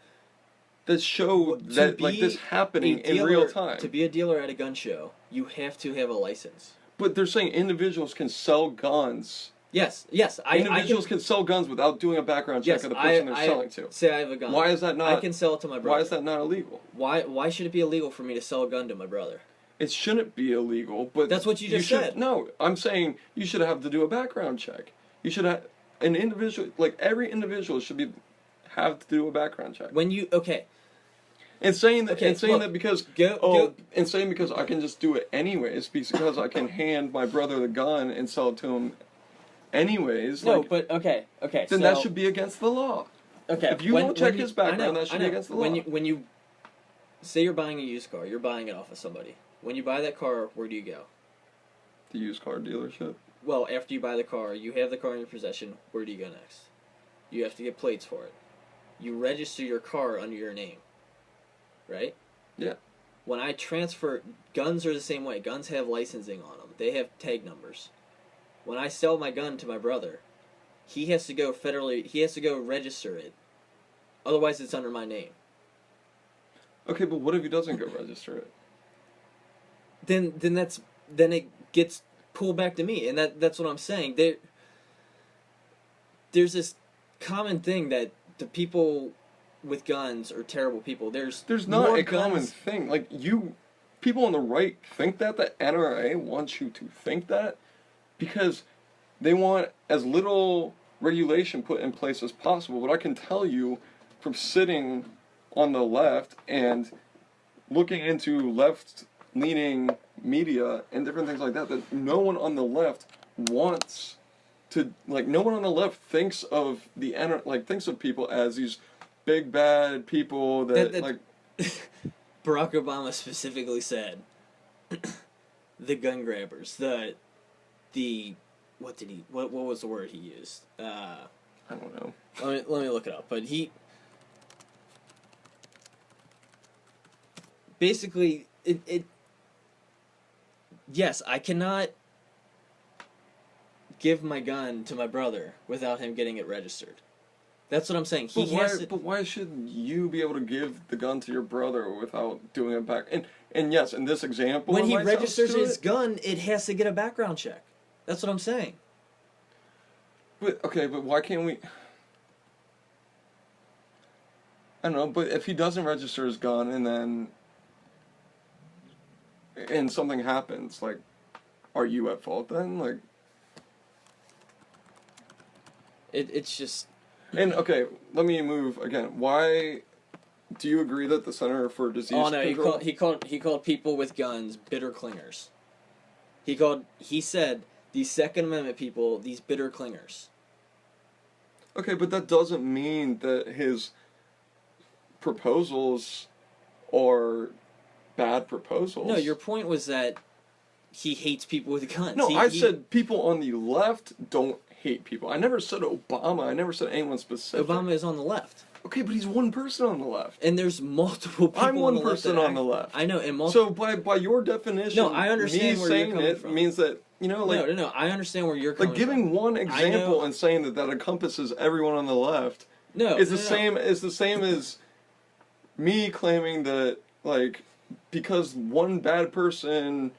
that show that like this happening in real time. To be a dealer at a gun show, you have to have a license. But they're saying individuals can sell guns. Yes. Individuals can sell guns without doing a background check of the person they're selling to. Say I have a gun. Why is that not? I can sell it to my brother. Why is that not illegal? Why should it be illegal for me to sell a gun to my brother? It shouldn't be illegal, but that's what you just said. No, I'm saying you should have to do a background check. You should have an individual, like every individual should have to do a background check. And saying that, Okay, look, that because go. and saying because I can just do it anyways, because I can hand my brother the gun and sell it to him anyways. No, like, but okay. then So that should be against the law. okay. If you won't check his background, that should be against the law. When you say you're buying a used car, you're buying it off of somebody. When you buy that car, where do you go? The used car dealership. Well, after you buy the car, you have the car in your possession. Where do you go next? You have to get plates for it. You register your car under your name, right? Yeah. When I transfer, guns are the same way. Guns have licensing on them. They have tag numbers. When I sell my gun to my brother, he has to go register it. Otherwise, it's under my name. Okay, but what if he doesn't go register it? Then it gets pulled back to me, and that's what I'm saying. There's this common thing that the people with guns are terrible people. There's not more a common guns. thing. Like, people on the right think that the NRA wants you to think that because they want as little regulation put in place as possible. But I can tell you from sitting on the left and looking into left-leaning media and different things like that, that no one on the left wants to, like, no one on the left thinks of thinks of people as these big bad people that like. Barack Obama specifically said the gun grabbers, the what was the word he used? I don't know. Let me look it up. But he basically yes, I cannot give my gun to my brother without him getting it registered. That's what I'm saying. But why shouldn't you be able to give the gun to your brother without doing it back? And yes, in this example, when he registers his gun, it has to get a background check. That's what I'm saying. But why can't we? I don't know. But if he doesn't register his gun and something happens, like, are you at fault then? Like, it's just. And okay, let me move again. Why do you agree that the Center for Disease Control? he called people with guns bitter clingers. He said the Second Amendment people these bitter clingers. Okay, but that doesn't mean that his proposals are bad proposals. No, your point was that he hates people with guns. No, I said people on the left don't hate people. I never said Obama. I never said anyone specific. Saying Obama is on the left. Okay, but he's one person on the left. And there's multiple people I'm one on the person left on the left. I know, and so by your definition, no, I understand me where saying you're coming it from. means that, like... No, I understand where you're coming from. Like, giving one example and saying that encompasses everyone on the left is the same as me claiming that, like, because one bad person...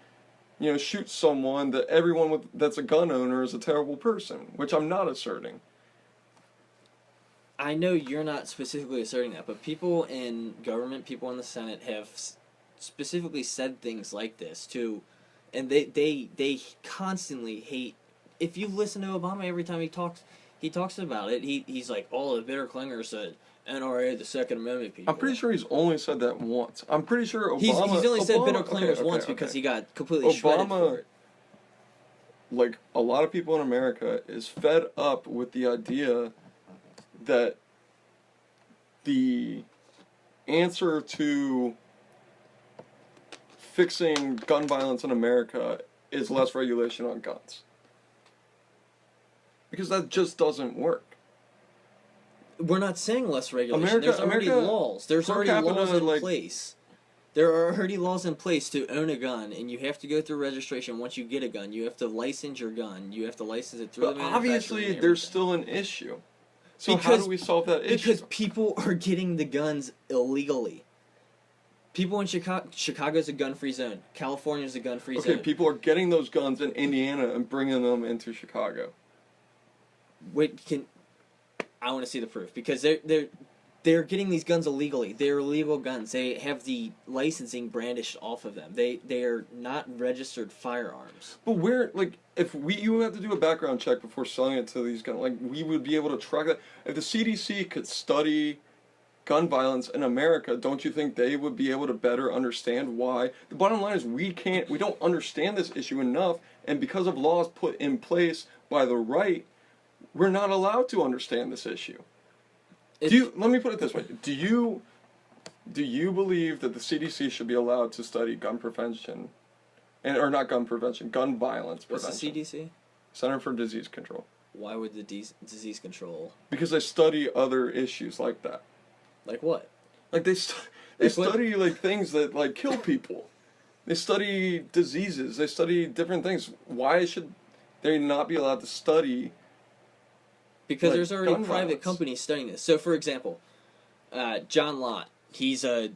shoots someone, that everyone that's a gun owner is a terrible person, which I'm not asserting. I know you're not specifically asserting that, but people in government, people in the Senate have specifically said things like this too, and they constantly hate. If you listen to Obama every time he talks about it. He's like, all the bitter clingers said NRA, the Second Amendment people. I'm pretty sure he's only said that once. I'm pretty sure Obama... He's only said bitter clingers once because he got completely shredded for it. Like, a lot of people in America is fed up with the idea that the answer to fixing gun violence in America is less regulation on guns. Because that just doesn't work. We're not saying less regulation. There's already laws. There's already laws in place. There are already laws in place to own a gun, and you have to go through registration once you get a gun. You have to license your gun. You have to license it through the manufacturer. But obviously, there's still an issue. So how do we solve that issue? Because people are getting the guns illegally. People in Chicago's a gun-free zone. California's a gun-free zone. Okay, people are getting those guns in Indiana and bringing them into Chicago. I want to see the proof, because they're getting these guns illegally. They're illegal guns. They have the licensing brandished off of them. They are not registered firearms. But you have to do a background check before selling it to these guns. Like, we would be able to track that. If the CDC could study gun violence in America, don't you think they would be able to better understand why? The bottom line is we don't understand this issue enough, and because of laws put in place by the right, we're not allowed to understand this issue. Let me put it this way. Do you believe that the CDC should be allowed to study gun prevention, or not gun prevention, gun violence prevention? What's the CDC? Center for Disease Control. Why would the disease control? Because they study other issues like that. Like what? Like they study like things that like kill people. They study diseases. They study different things. Why should they not be allowed to study? Because like, there's already gun private violence? companies studying this. So, for example, John Lott, he's a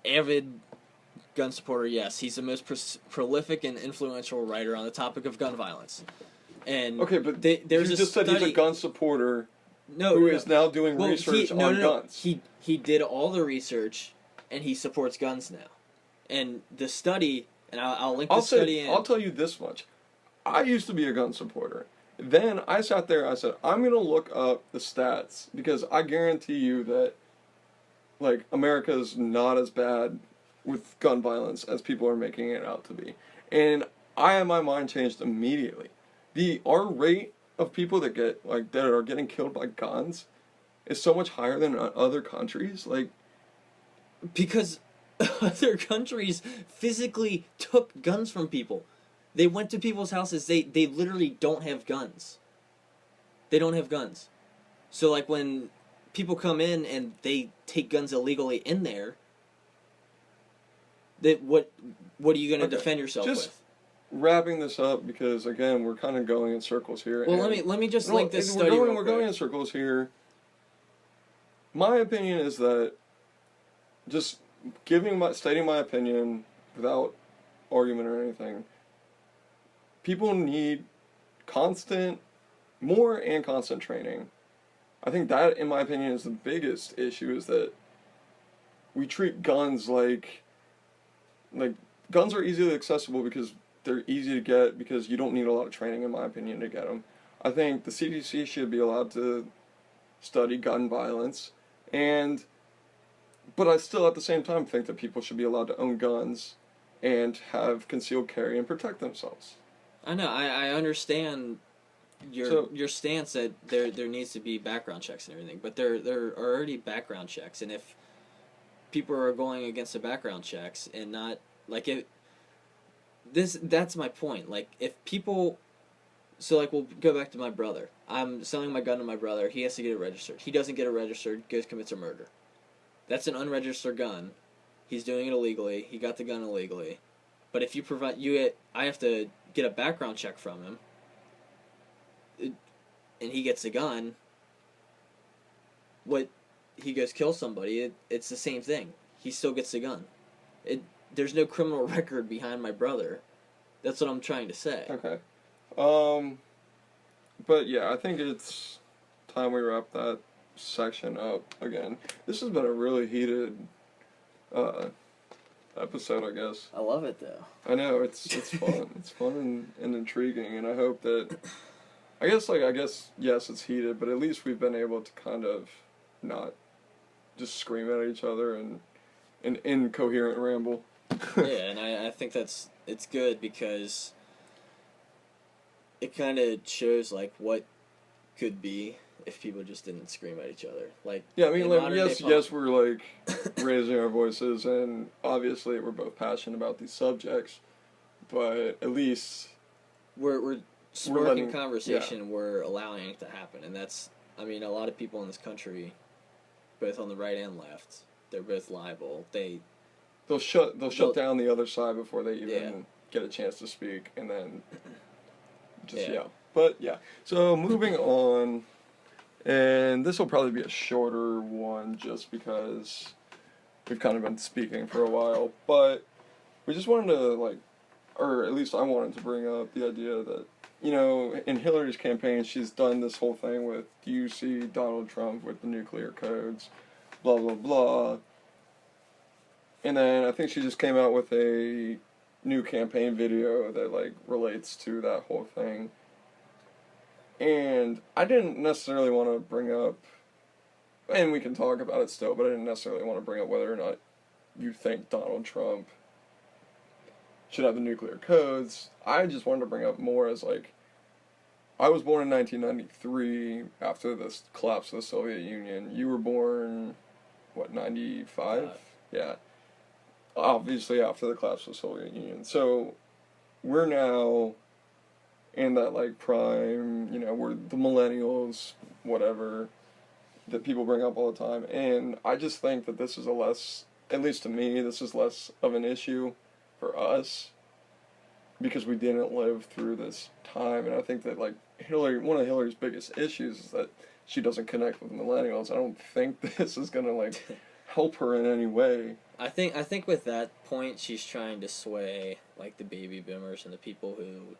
avid gun supporter. Yes, he's the most prolific and influential writer on the topic of gun violence. And Okay, but there's you a just said study, he's a gun supporter no, who no. is now doing Well, research on guns. He did all the research, and he supports guns now. And the study, and I'll link the study in. I'll tell you this much. I used to be a gun supporter. Then I sat there, I said, I'm going to look up the stats, because I guarantee you that, like, America's not as bad with gun violence as people are making it out to be. And I had my mind changed immediately. Our rate of people that are getting killed by guns is so much higher than other countries. Like, because other countries physically took guns from people. They went to people's houses. They literally don't have guns. They don't have guns. So, like, when people come in and they take guns illegally in there, what are you going to defend yourself with? Wrapping this up, because again we're kind of going in circles here. Well, let me just link this study. We're going in circles here. My opinion is that just stating my opinion without argument or anything. People need more and constant training. I think that, in my opinion, is the biggest issue, is that we treat guns like guns are easily accessible because they're easy to get, because you don't need a lot of training, in my opinion, to get them. I think the CDC should be allowed to study gun violence, but I still at the same time think that people should be allowed to own guns and have concealed carry and protect themselves. I know. I understand your stance that there needs to be background checks and everything, but there are already background checks, and if people are going against the background checks and not like it. That's my point. Like, if people... So, like, we'll go back to my brother. I'm selling my gun to my brother. He has to get it registered. He doesn't get it registered, commits a murder. That's an unregistered gun. He's doing it illegally. He got the gun illegally. But if I have to get a background check from him, and he gets the gun, he goes kill somebody, it's the same thing. He still gets the gun. There's no criminal record behind my brother. That's what I'm trying to say. Okay. But yeah, I think it's time we wrap that section up again. This has been a really heated episode, I guess. I love it, though. I know, it's fun. It's fun and intriguing, and I hope that... I guess, yes, it's heated, but at least we've been able to kind of not just scream at each other and incoherent ramble. Yeah, and I think it's good, because it kind of shows, like, what could be if people just didn't scream at each other. Like, yeah, I mean, like, yes, we're, like, raising our voices, and obviously we're both passionate about these subjects, but at least... We're sparking conversation, yeah. We're allowing it to happen, and that's, I mean, a lot of people in this country, both on the right and left, they're both liable. They'll shut down the other side before they even get a chance to speak, and then But yeah. So moving on, and this will probably be a shorter one just because we've kind of been speaking for a while, but we just wanted to or at least I wanted to bring up the idea that, in Hillary's campaign, she's done this whole thing with, do you see Donald Trump with the nuclear codes, blah, blah, blah. And then I think she just came out with a new campaign video that, relates to that whole thing. And I didn't necessarily want to bring up and we can talk about it still, but I didn't necessarily want to bring up whether or not you think Donald Trump should have the nuclear codes. I just wanted to bring up more as like, I was born in 1993 after the collapse of the Soviet Union. You were born, what, 95? Yeah. Obviously after the collapse of the Soviet Union. So we're now in that like prime, we're the millennials, whatever, that people bring up all the time. And I just think that this is at least to me, this is less of an issue for us because we didn't live through this time. And I think that like one of Hillary's biggest issues is that she doesn't connect with millennials. I don't think this is gonna like help her in any way. I think with that point, she's trying to sway like the baby boomers and the people who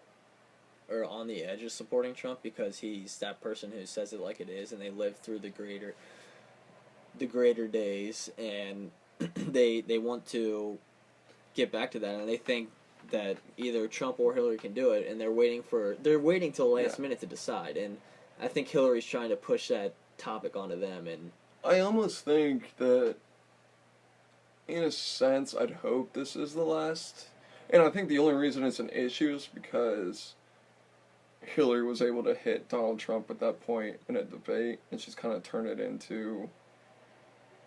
are on the edge of supporting Trump because he's that person who says it like it is, and they lived through the greater days, and they want to get back to that, and they think that either Trump or Hillary can do it, and they're waiting till the last minute to decide, and I think Hillary's trying to push that topic onto them, and I almost think that, in a sense, I'd hope this is the last. And I think the only reason it's an issue is because Hillary was able to hit Donald Trump at that point in a debate, and she's kind of turned it into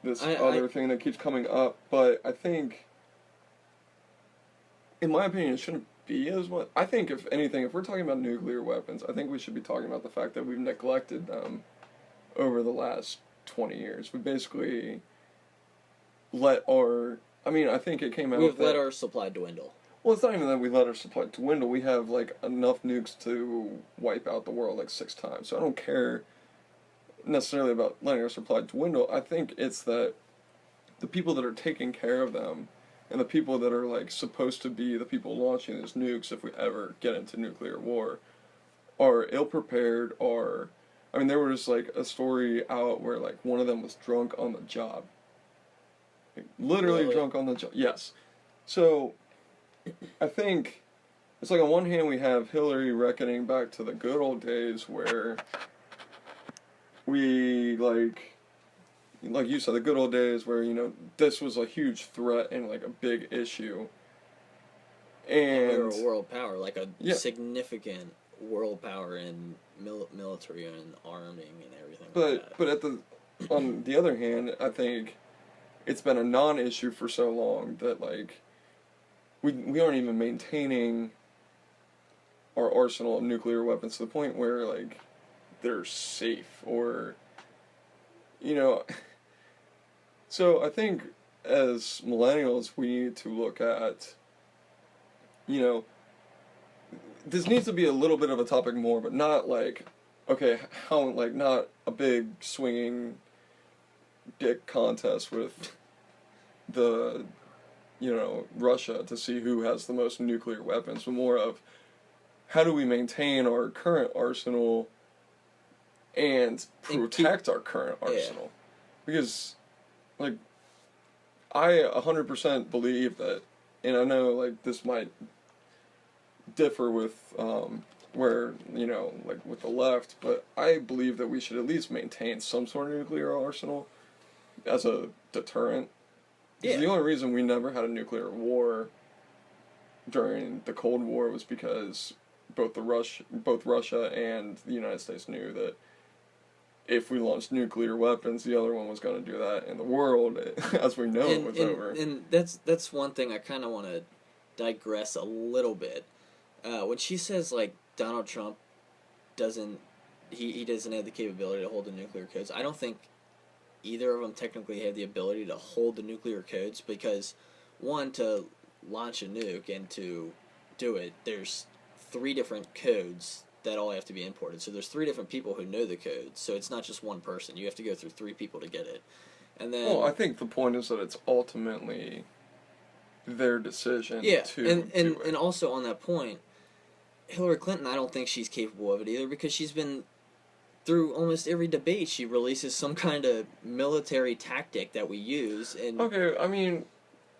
this other thing that keeps coming up. But I think, in my opinion, it shouldn't be as much. I think, if anything, if we're talking about nuclear weapons, I think we should be talking about the fact that we've neglected them over the last 20 years. We basically I think it came out we've let our supply dwindle. Well, it's not even that we let our supply dwindle. We have, like, enough nukes to wipe out the world, like, 6 times. So I don't care necessarily about letting our supply dwindle. I think it's that the people that are taking care of them and the people that are, like, supposed to be the people launching these nukes if we ever get into nuclear war are ill-prepared or... I mean, there was, like, a story out where, like, one of them was drunk on the job. Like, literally drunk on the job. Yes. So, I think it's like on one hand we have Hillary reckoning back to the good old days where we, like you said, the good old days where, this was a huge threat and, like, a big issue. And we were a world power, like a significant world power in military and arming and everything like that. But on the other hand, I think it's been a non-issue for so long that, like, we aren't even maintaining our arsenal of nuclear weapons to the point where, like, they're safe or, So I think as millennials we need to look at, this needs to be a little bit of a topic more, but not like, okay, how, like, not a big swinging dick contest with the, Russia to see who has the most nuclear weapons, but more of how do we maintain our current arsenal and protect our current arsenal. Because, like, I 100% believe that, and I know, like, this might differ with, where, like, with the left, but I believe that we should at least maintain some sort of nuclear arsenal as a deterrent. Yeah. The only reason we never had a nuclear war during the Cold War was because both Russia and the United States knew that if we launched nuclear weapons, the other one was going to do that, and the world, as we know, was over. And that's one thing I kind of want to digress a little bit. When she says, like, Donald Trump doesn't have the capability to hold the nuclear codes, I don't think either of them technically have the ability to hold the nuclear codes because, one, to launch a nuke and to do it, there's 3 different codes that all have to be imported. So there's 3 different people who know the codes. So it's not just one person. You have to go through 3 people to get it. And then, well, I think the point is that it's ultimately their decision to do it. And also on that point, Hillary Clinton, I don't think she's capable of it either because she's been through almost every debate. She releases some kind of military tactic that we use. And okay, I mean,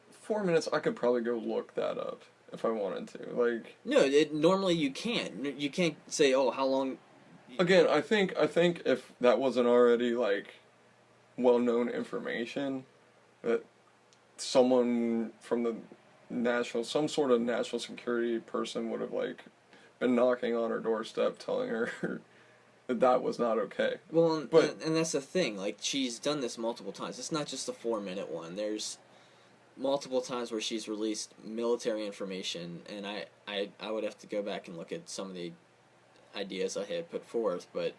4 minutes, I could probably go look that up if I wanted to. Like, no, normally you can't. You can't say, oh, how long. Again, I think if that wasn't already, like, well-known information that someone from the some sort of national security person would have like been knocking on her doorstep telling her that that was not okay. Well, But and that's the thing. Like, she's done this multiple times. It's not just a 4-minute one. There's multiple times where she's released military information, and I would have to go back and look at some of the ideas I had put forth, but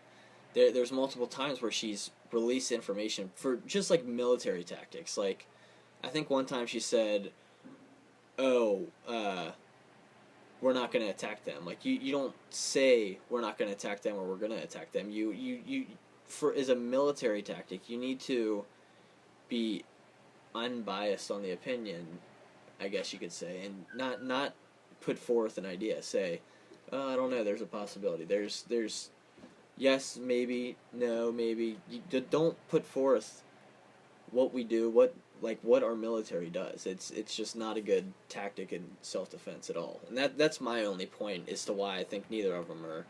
there's multiple times where she's released information for just like military tactics. Like, I think one time she said, "Oh, we're not going to attack them." Like, you don't say we're not going to attack them or we're going to attack them. You for as a military tactic, you need to be unbiased on the opinion, I guess you could say, and not put forth an idea. Say, "Oh, I don't know. There's a possibility. There's yes, maybe, no, maybe." You don't put forth what we do, what our military does. It's just not a good tactic in self-defense at all. And that's my only point as to why I think neither of them are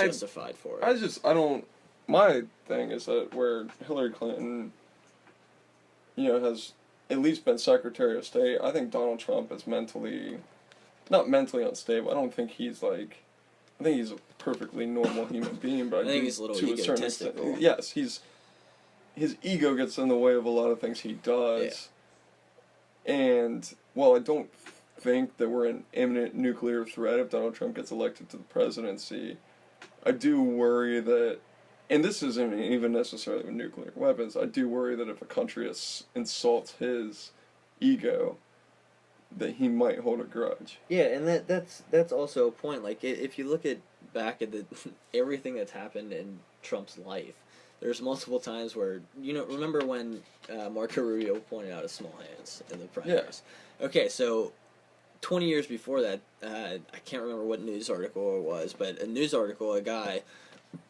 justified for it. I don't. My thing is that where Hillary Clinton, has at least been Secretary of State, I think Donald Trump is not mentally unstable. I don't think he's like. I think he's a perfectly normal human being, but I think he's a little egotistical. Yes, his ego gets in the way of a lot of things he does. Yeah. And while I don't think that we're an imminent nuclear threat if Donald Trump gets elected to the presidency, I do worry that, and this isn't even necessarily with nuclear weapons, I do worry that if a country insults his ego, that he might hold a grudge. Yeah, and that's also a point. Like, if you look back at everything that's happened in Trump's life, there's multiple times where, remember when Marco Rubio pointed out his small hands in the primaries? Yeah. Okay, so 20 years before that, I can't remember what news article it was, but a news article, a guy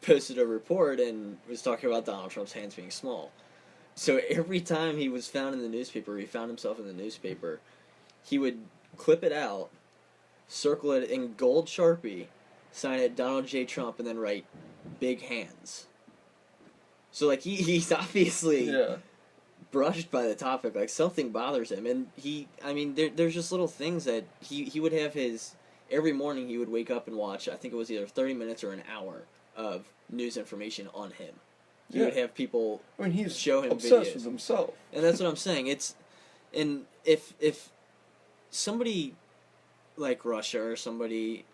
posted a report and was talking about Donald Trump's hands being small. So every time he was found in the newspaper, he found himself in the newspaper, he would clip it out, circle it in gold Sharpie, sign it Donald J. Trump, and then write big hands. So, like, he's obviously brushed by the topic. Like, something bothers him. And there's just little things that he would have every morning he would wake up and watch, I think it was either 30 minutes or an hour of news information on him. He would have people show him obsessed videos. With himself. And that's what I'm saying. And if somebody like Russia or somebody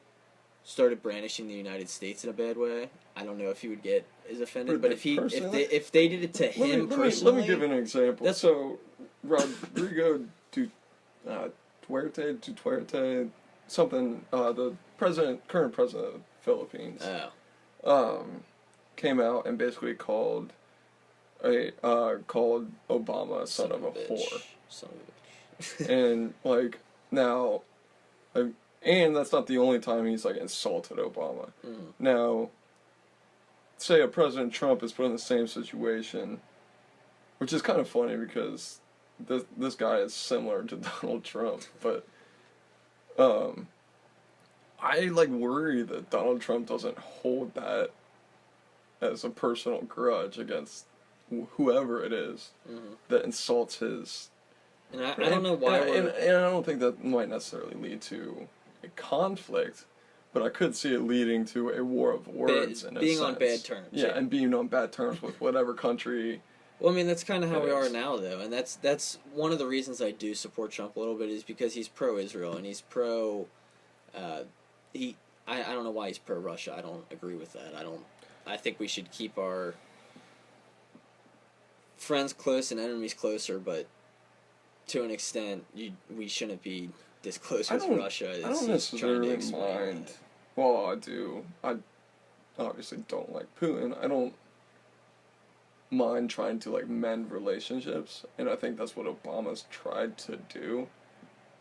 started brandishing the United States in a bad way, I don't know if he would get as offended. But if they did it to him personally, let me give an example. So Rodrigo Duterte, something. The current president of the Philippines, came out and basically called Obama a son of a whore. Son of a bitch. And like now, and that's not the only time he's like insulted Obama. Mm. Now, say a President Trump is put in the same situation, which is kind of funny because this guy is similar to Donald Trump, but I like worry that Donald Trump doesn't hold that as a personal grudge against whoever it is that insults his. And I don't know why. And I don't think that might necessarily lead to a conflict, but I could see it leading to a war of words. Being on bad terms. Yeah, and being on bad terms with whatever country. Well, that's kind of how we are now, though, and that's one of the reasons I do support Trump a little bit is because he's pro-Israel and he's pro. I don't know why he's pro-Russia. I don't agree with that. I think we should keep our friends close and enemies closer, but to an extent, we shouldn't be this close with Russia. I don't necessarily mind. Well, I do. I obviously don't like Putin. I don't mind trying to like mend relationships, and I think that's what Obama's tried to do.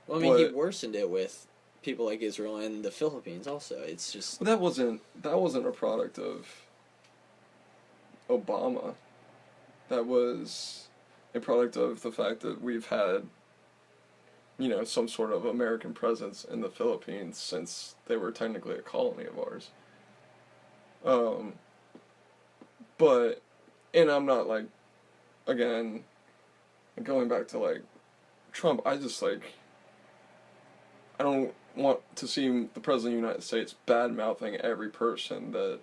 Well, he worsened it with people like Israel and the Philippines. Also, it's just that wasn't a product of Obama. That was a product of the fact that we've had, some sort of American presence in the Philippines since they were technically a colony of ours. And I'm not like again, going back to like Trump, I just like I don't want to see the president of the United States bad mouthing every person that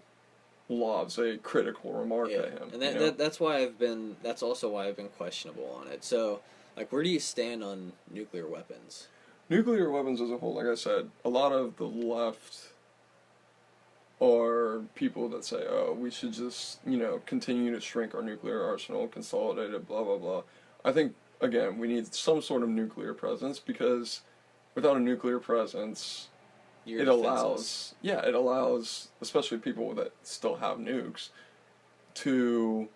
lobs a critical remark Yeah, at him. and You know? that's why I've been. That's also why I've been questionable on it. So, like, where do you stand on nuclear weapons? Nuclear weapons as a whole, like I said, a lot of the left are people that say, oh, we should just, continue to shrink our nuclear arsenal, consolidate it, blah, blah, blah. I think, again, we need some sort of nuclear presence because without a nuclear presence, You're it defenseless. allows, especially people that still have nukes, to,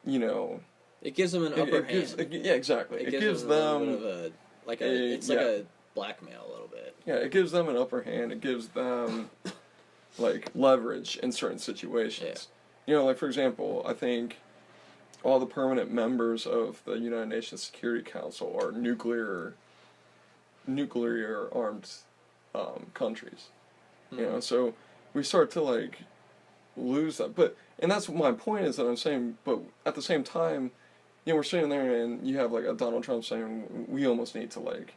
you know, It gives them an upper hand. yeah, exactly. It It gives gives them a little them, bit of it's like yeah. a blackmail a little bit. Yeah, it gives them an upper hand. It gives them like leverage in certain situations. Like for example, I think all the permanent members of the United Nations Security Council are nuclear armed countries. So we start to like lose that. And that's what my point is that I'm saying. But at the same time, we're sitting there and you have like a Donald Trump saying we almost need to like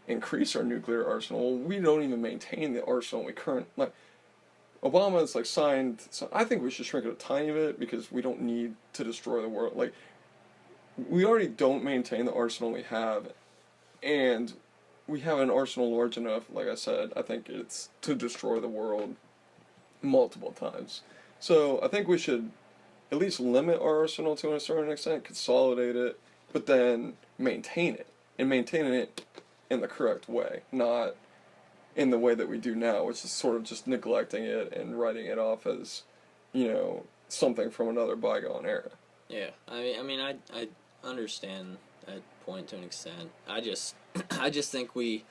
increase our nuclear arsenal. We don't even maintain the arsenal we current like. Obama's like signed. So I think we should shrink it a tiny bit because we don't need to destroy the world. Like we already don't maintain the arsenal we have, and we have an arsenal large enough. Like I said, I think it's to destroy the world multiple times. So I think we should at least limit our arsenal to a certain extent, consolidate it, but then maintain it and maintain it in the correct way, not in the way that we do now, which is sort of just neglecting it and writing it off as, something from another bygone era. Yeah, I understand that point to an extent. I just think we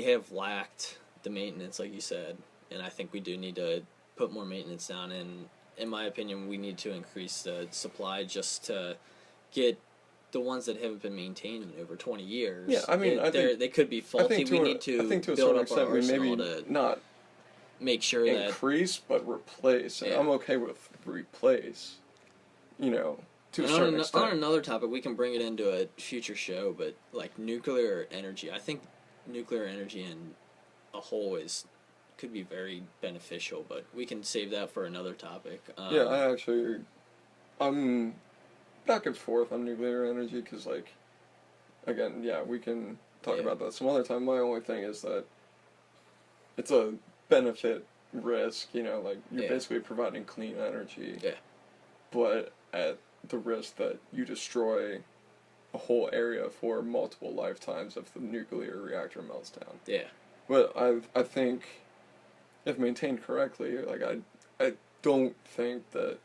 have lacked the maintenance, like you said, and I think we do need to put more maintenance down. And in my opinion, we need to increase the supply just to get the ones that haven't been maintained in over 20 years. Yeah, I mean, they could be faulty. I think to a build certain up extent our we arsenal maybe to not make sure that increase, but replace. And Yeah. I'm okay with replace. To a certain extent. On another topic, we can bring it into a future show, but like nuclear energy, I think nuclear energy in a whole could be very beneficial, but we can save that for another topic. Yeah, I'm back and forth on nuclear energy because, like, again, yeah, we can talk about that some other time. My only thing is that it's a benefit risk, like you're basically providing clean energy. Yeah. But at the risk that you destroy a whole area for multiple lifetimes if the nuclear reactor melts down. Yeah. But I think if maintained correctly, like I don't think that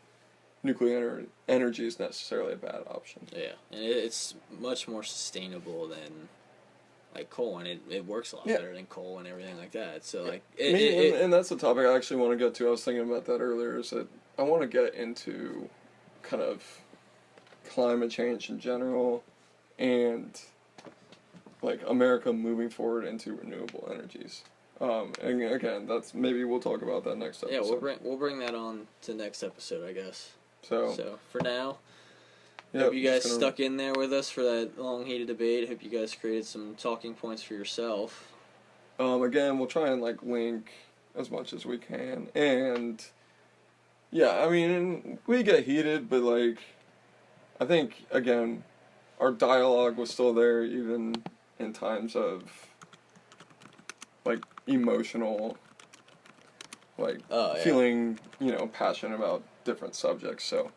nuclear energy is necessarily a bad option. Yeah, and it's much more sustainable than like coal, and it works a lot Yeah. better than coal and everything like that. So like, and that's the topic I actually want to get to. I was thinking about that earlier. Is that I want to get into kind of climate change in general, and like America moving forward into renewable energies. And again, that's maybe we'll talk about that next episode. Yeah, we'll bring that on to next episode, I guess. So for now, yep, hope you guys stuck in there with us for that long heated debate. Hope you guys created some talking points for yourself. Again, we'll try and like link as much as we can, and yeah, I mean we get heated, but like I think again, our dialogue was still there even in times of like emotional, like feeling passionate about different subjects. So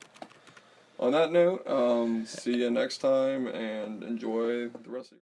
on that note, see you next time and enjoy the rest of your